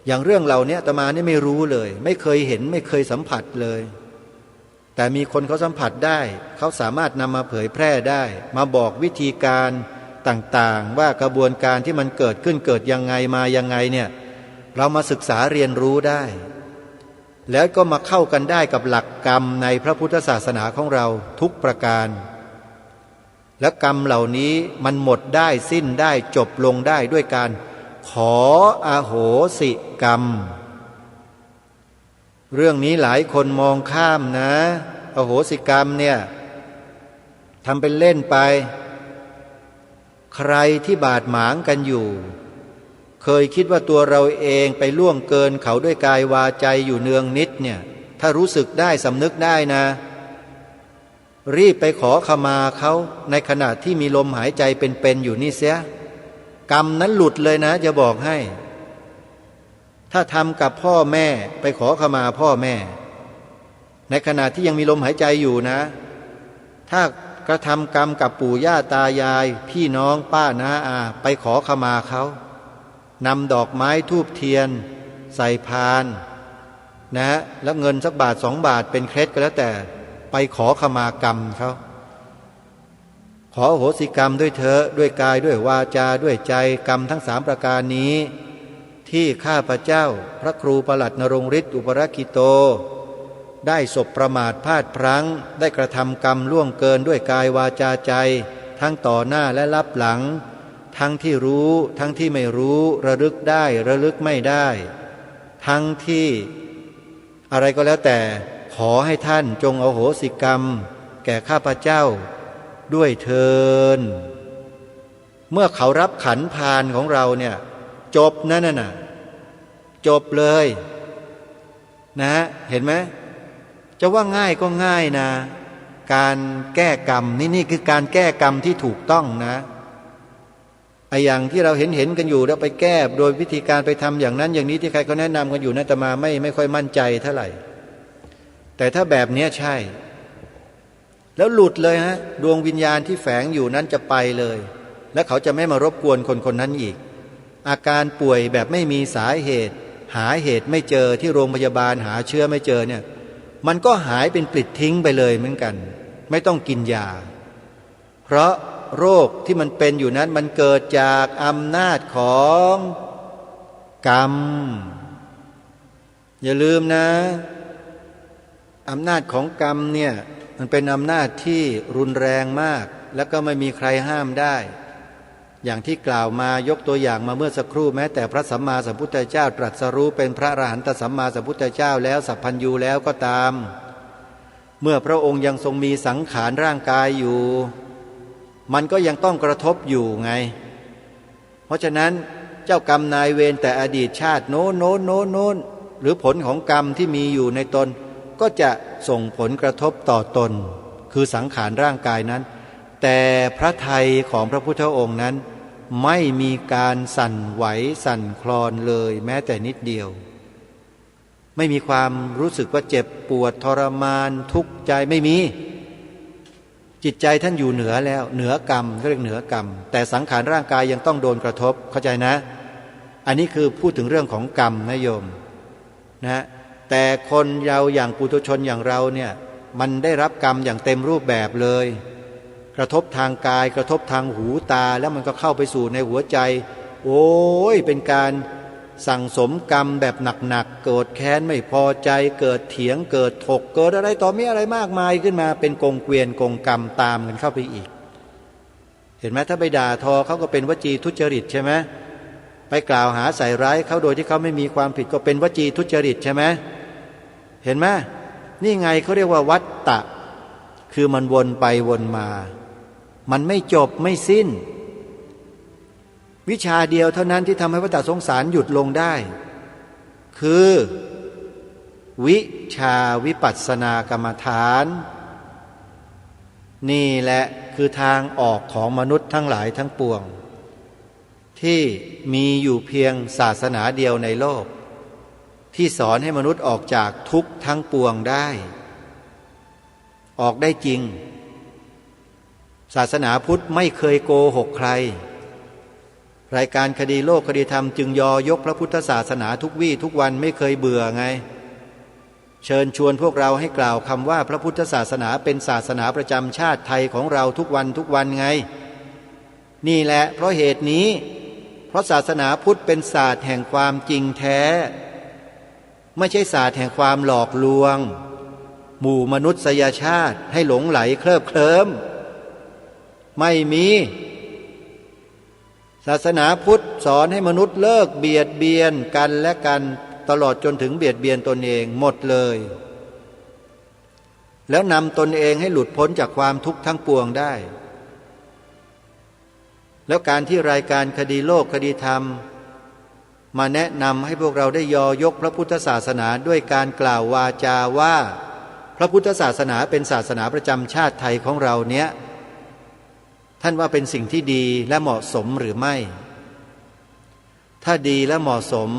อย่างเรื่องเราเนี่ยอาตมานี่ไม่รู้เลยไม่เคยเห็นไม่เคยสัมผัสเลยแต่มีคนเขาสัมผัสได้เขาสามารถนำมาเผยแพร่ได้มาบอกวิธีการต่างๆว่ากระบวนการที่มันเกิดขึ้นเกิดยังไงมายังไงเนี่ยเรามาศึกษาเรียนรู้ได้แล้วก็มาเข้ากันได้กับหลักกรรมในพระพุทธศาสนาของเราทุกประการและกรรมเหล่านี้มันหมดได้สิ้นได้จบลงได้ด้วยการขออโหสิกรรมเรื่องนี้หลายคนมองข้ามนะอโหสิกรรมเนี่ย ทำเป็นเล่นไปใครที่บาดหมางกันอยู่เคยคิดว่าตัวเราเองไปล่วงเกินเขาด้วยกายวาใจอยู่เนืองนิดเนี่ยถ้ารู้สึกได้สำนึกได้นะรีบไปขอขมาเขาในขณะที่มีลมหายใจเป็นอยู่นี่เสียกรรมนั้นหลุดเลยนะจะบอกให้ถ้าทำกับพ่อแม่ไปขอขมาพ่อแม่ในขณะที่ยังมีลมหายใจอยู่นะถ้ากระทำกรรมกับปู่ย่าตายายพี่น้องป้าน้าอาไปขอขมาเขานำดอกไม้ธูปเทียนใส่พานนะแล้วเงินสักบาท2 บาทเป็นเคล็ดก็แล้วแต่ไปขอขมากรรมเขาขออโหสิกรรมด้วยเถอะด้วยกายด้วยวาจาด้วยใจกรรมทั้ง3ประการนี้ที่ข้าพเจ้าพระครูประหลัดนรงฤทธิ์อุปราคิโตได้สบประมาทพลาดพลั้งได้กระทำกรรมล่วงเกินด้วยกายวาจาใจทั้งต่อหน้าและลับหลังทั้งที่รู้ทั้งที่ไม่รู้ระลึกได้ระลึกไม่ได้ทั้งที่อะไรก็แล้วแต่ขอให้ท่านจงอโหสิกรรมแก่ข้าพเจ้าด้วยเถิดเมื่อเขารับขันพานของเราเนี่ยจบนั่นน่ะจบเลยนะเห็นไหมจะว่าง่ายก็ง่ายนะการแก้กรรมนี่คือการแก้กรรมที่ถูกต้องนะไอ้อย่างที่เราเห็นกันอยู่แล้วไปแก้โดยวิธีการไปทำอย่างนั้นอย่างนี้ที่ใครเขาแนะนำกันอยู่นะแต่มาไม่ค่อยมั่นใจเท่าไหร่แต่ถ้าแบบนี้ใช่แล้วหลุดเลยฮะดวงวิญญาณที่แฝงอยู่นั้นจะไปเลยและเขาจะไม่มารบกวนคนนั้นอีกอาการป่วยแบบไม่มีสาเหตุหาเหตุไม่เจอที่โรงพยาบาลหาเชื้อไม่เจอเนี่ยมันก็หายเป็นปลิดทิ้งไปเลยเหมือนกันไม่ต้องกินยาเพราะโรคที่มันเป็นอยู่นั้นมันเกิดจากอำนาจของกรรมอย่าลืมนะอำนาจของกรรมเนี่ยมันเป็นอำนาจที่รุนแรงมากแล้วก็ไม่มีใครห้ามได้อย่างที่กล่าวมายกตัวอย่างมาเมื่อสักครู่แม้แต่พระสัมมาสัมพุทธเจ้าตรัสรู้เป็นพระอรหันตสัมมาสัมพุทธเจ้าแล้วสัพพัญญูแล้วก็ตามเมื่อพระองค์ยังทรงมีสังขารร่างกายอยู่มันก็ยังต้องกระทบอยู่ไงเพราะฉะนั้นเจ้ากรรมนายเวรแต่อดีตชาติโน้นหรือผลของกรรมที่มีอยู่ในตนก็จะส่งผลกระทบต่อตนคือสังขารร่างกายนั้นแต่พระทัยของพระพุทธองค์นั้นไม่มีการสั่นไหวสั่นคลอนเลยแม้แต่นิดเดียวไม่มีความรู้สึกว่าเจ็บปวดทรมานทุกข์ใจไม่มีจิตใจท่านอยู่เหนือแล้วเหนือกรรมเขาเรียกเหนือกรรมแต่สังขารร่างกายยังต้องโดนกระทบเข้าใจนะอันนี้คือพูดถึงเรื่องของกรรมนะโยมนะแต่คนเราอย่างปุถุชนอย่างเราเนี่ยมันได้รับกรรมอย่างเต็มรูปแบบเลยกระทบทางกายกระทบทางหูตาแล้วมันก็เข้าไปสู่ในหัวใจโอ้ยเป็นการสั่งสมกรรมแบบหนักๆเกิดแค้นไม่พอใจเกิดเถียงเกิดถกเกิดอะไรต่อมีอะไรมากมายขึ้นมาเป็นกงเกวียนกงกรรมตามกันเข้าไปอีกเห็นไหมถ้าไปด่าทอเขาก็เป็นวจีทุจริตใช่ไหมไปกล่าวหาใส่ร้ายเขาโดยที่เขาไม่มีความผิดก็เป็นวจีทุจริตใช่ไหมเห็นไหมนี่ไงเขาเรียกว่าวัฏฏะคือมันวนไปวนมามันไม่จบไม่สิ้นวิชาเดียวเท่านั้นที่ทำให้วัฏฏะสงสารหยุดลงได้คือวิชาวิปัสสนากรรมฐานนี่แหละคือทางออกของมนุษย์ทั้งหลายทั้งปวงที่มีอยู่เพียงศาสนาเดียวในโลกที่สอนให้มนุษย์ออกจากทุกข์ทั้งปวงได้ออกได้จริงศาสนาพุทธไม่เคยโกหกใครรายการคดีโลกคดีธรรมจึงยกพระพุทธศาสนาทุกวี่ทุกวันไม่เคยเบื่อไงเชิญชวนพวกเราให้กล่าวคำว่าพระพุทธศาสนาเป็นศาสนาประจำชาติไทยของเราทุกวันไงนี่แหละเพราะเหตุนี้เพราะศาสนาพุทธเป็นศาสตร์แห่งความจริงแท้ไม่ใช่ศาสตร์แห่งความหลอกลวงหมู่มนุษยชาติให้หลงไหลเคลิบเคลิ้มไม่มีศาสนาพุทธสอนให้มนุษย์เลิกเบียดเบียนกันและกันตลอดจนถึงเบียดเบียนตนเองหมดเลย แล้วนำตนเองให้หลุดพ้นจากความทุกข์ทั้งปวงได้แล้วการที่รายการคดีโลกคดีธรรมมาแนะนำให้พวกเราได้ยอยกพระพุทธศาสนาด้วยการกล่าววาจาว่าพระพุทธศาสนาเป็นศาสนาประจำชาติไทยของเราเนี้ยท่านว่าเป็นสิ่งที่ดีและเหมาะสมหรือไม่ถ้าดีและเหมาะสม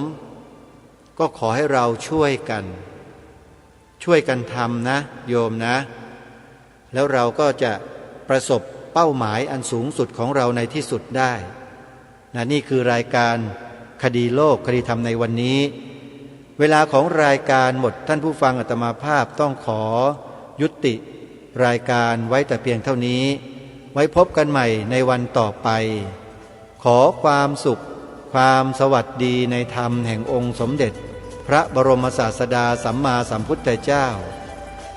ก็ขอให้เราช่วยกันทำนะโยมนะแล้วเราก็จะประสบเป้าหมายอันสูงสุดของเราในที่สุดได้นี่คือรายการคดีโลกคดีธรรมในวันนี้เวลาของรายการหมดท่านผู้ฟังอาตมาภาพต้องขอยุติรายการไว้แต่เพียงเท่านี้ไว้พบกันใหม่ในวันต่อไปขอความสุขความสวัสดีในธรรมแห่งองค์สมเด็จพระบรมศาสดาสัมมาสัมพุทธเจ้า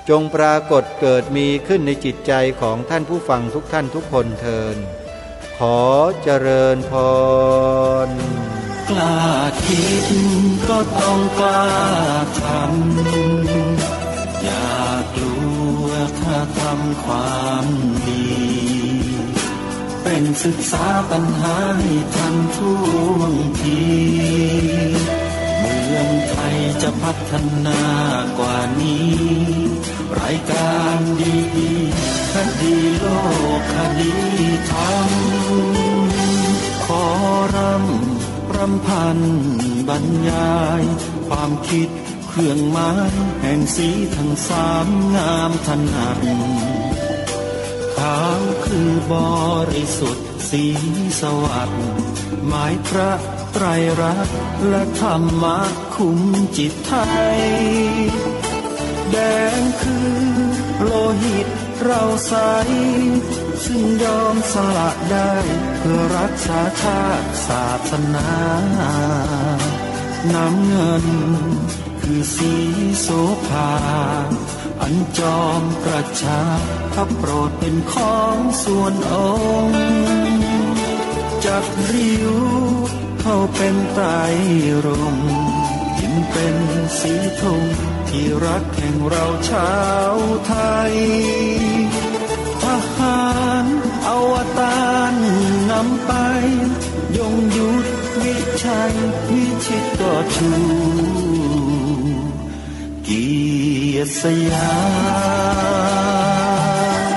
จงปรากฏเกิดมีขึ้นในจิตใจของท่านผู้ฟังทุกท่านทุกคนเทินขอเจริญพรกล้าคิดก็ต้องกล้าทำอย่ากลัวถ้าทำความดีเป็นศึกษาปัญหาให้ทันท่วงทีเมืองไทยจะพัฒนากว่านี้รายการดีๆคดีโลกคดีธรรมขอรำพันบรรยายความคิดเครื่องหมายแห่งสีทั้งสามงามถนัดขาวคือบริสุทธิ์สีสวัสดิ์หมายพระไตรรัตน์และธรรมะคุ้มจิตไทยแดงคือโลหิตเราใสซึ่งยอมสละได้เพื่อรักษาชาติศาสนาน้ำเงินคือสีโสภาอันจอมกระชากพระโปรดเป็นของส่วนองค์จับริ้วเข้าเป็นไตรรงค์ยิ่งเป็นสีธงที่รักแห่งเราชาวไทยทหารอวตารนำไปยงยุทธวิชัยวิชิตก็ชูเกียรติสยาม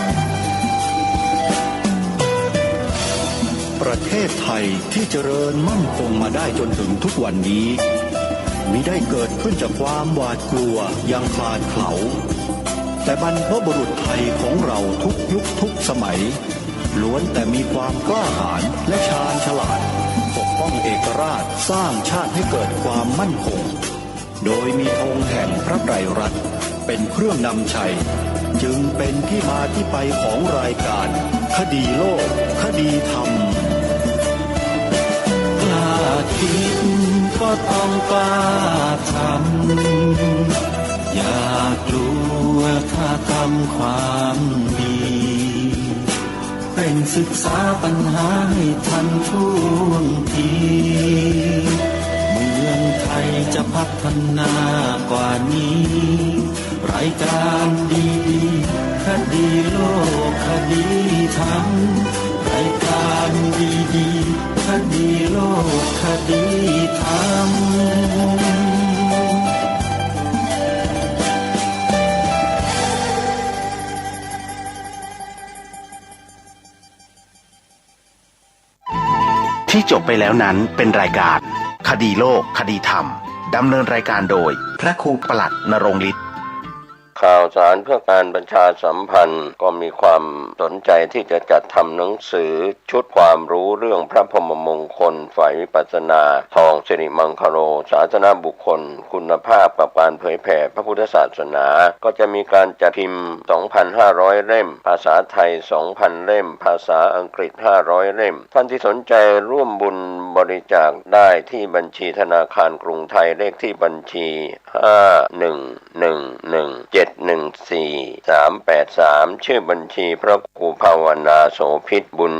ประเทศไทยที่เจริญมั่นคงมาได้จนถึงทุกวันนี้มิได้เกิดขึ้นจากความหวาดกลัวอย่างคลาดเขลาแต่บรรพบุรุษไทยของเราทุกยุคทุกสมัยล้วนแต่มีความกล้าหาญและชาญฉลาดปกป้องเอกราชสร้างชาติให้เกิดความมั่นคงโดยมีธงแห่งพระไตรรัตน์เป็นเครื่องนำชัยจึงเป็นที่มาที่ไปของรายการคดีโลกคดีธรรมกล้าคิดก็ต้องกล้าทำอย่ากลัวถ้าทำความดีเป็นศึกษาปัญหาให้ทันท่วงทีเมืองไทยจะพัฒนากว่านี้รายการดีๆคดีโลกคดีธรรมรายการดีๆคดีโลกคดีธรรมที่จบไปแล้วนั้นเป็นรายการคดีโลกคดีธรรมดำเนินรายการโดยพระครูปลัดณรงค์ฤทธิ์ ข่าวสารเพื่อการประชาสัมพันธ์ก็มีความสนใจที่จะจัดทำหนังสือชุดความรู้เรื่องพระพรหมมงคลฝ่ายวิปัสสนาทองสิริมังคโรศาสนบุคคลคุณภาพกับการเผยแผ่พระพุทธศาสนาก็จะมีการจัดพิมพ์ 2,500 เล่มภาษาไทย 2,000 เล่มภาษาอังกฤษ 500 เล่มท่านที่สนใจร่วมบุญบริจาคได้ที่บัญชีธนาคารกรุงไทยเลขที่บัญชี 5111714383 ชื่อบัญชีพระครูภาวนาโสภิตบุญ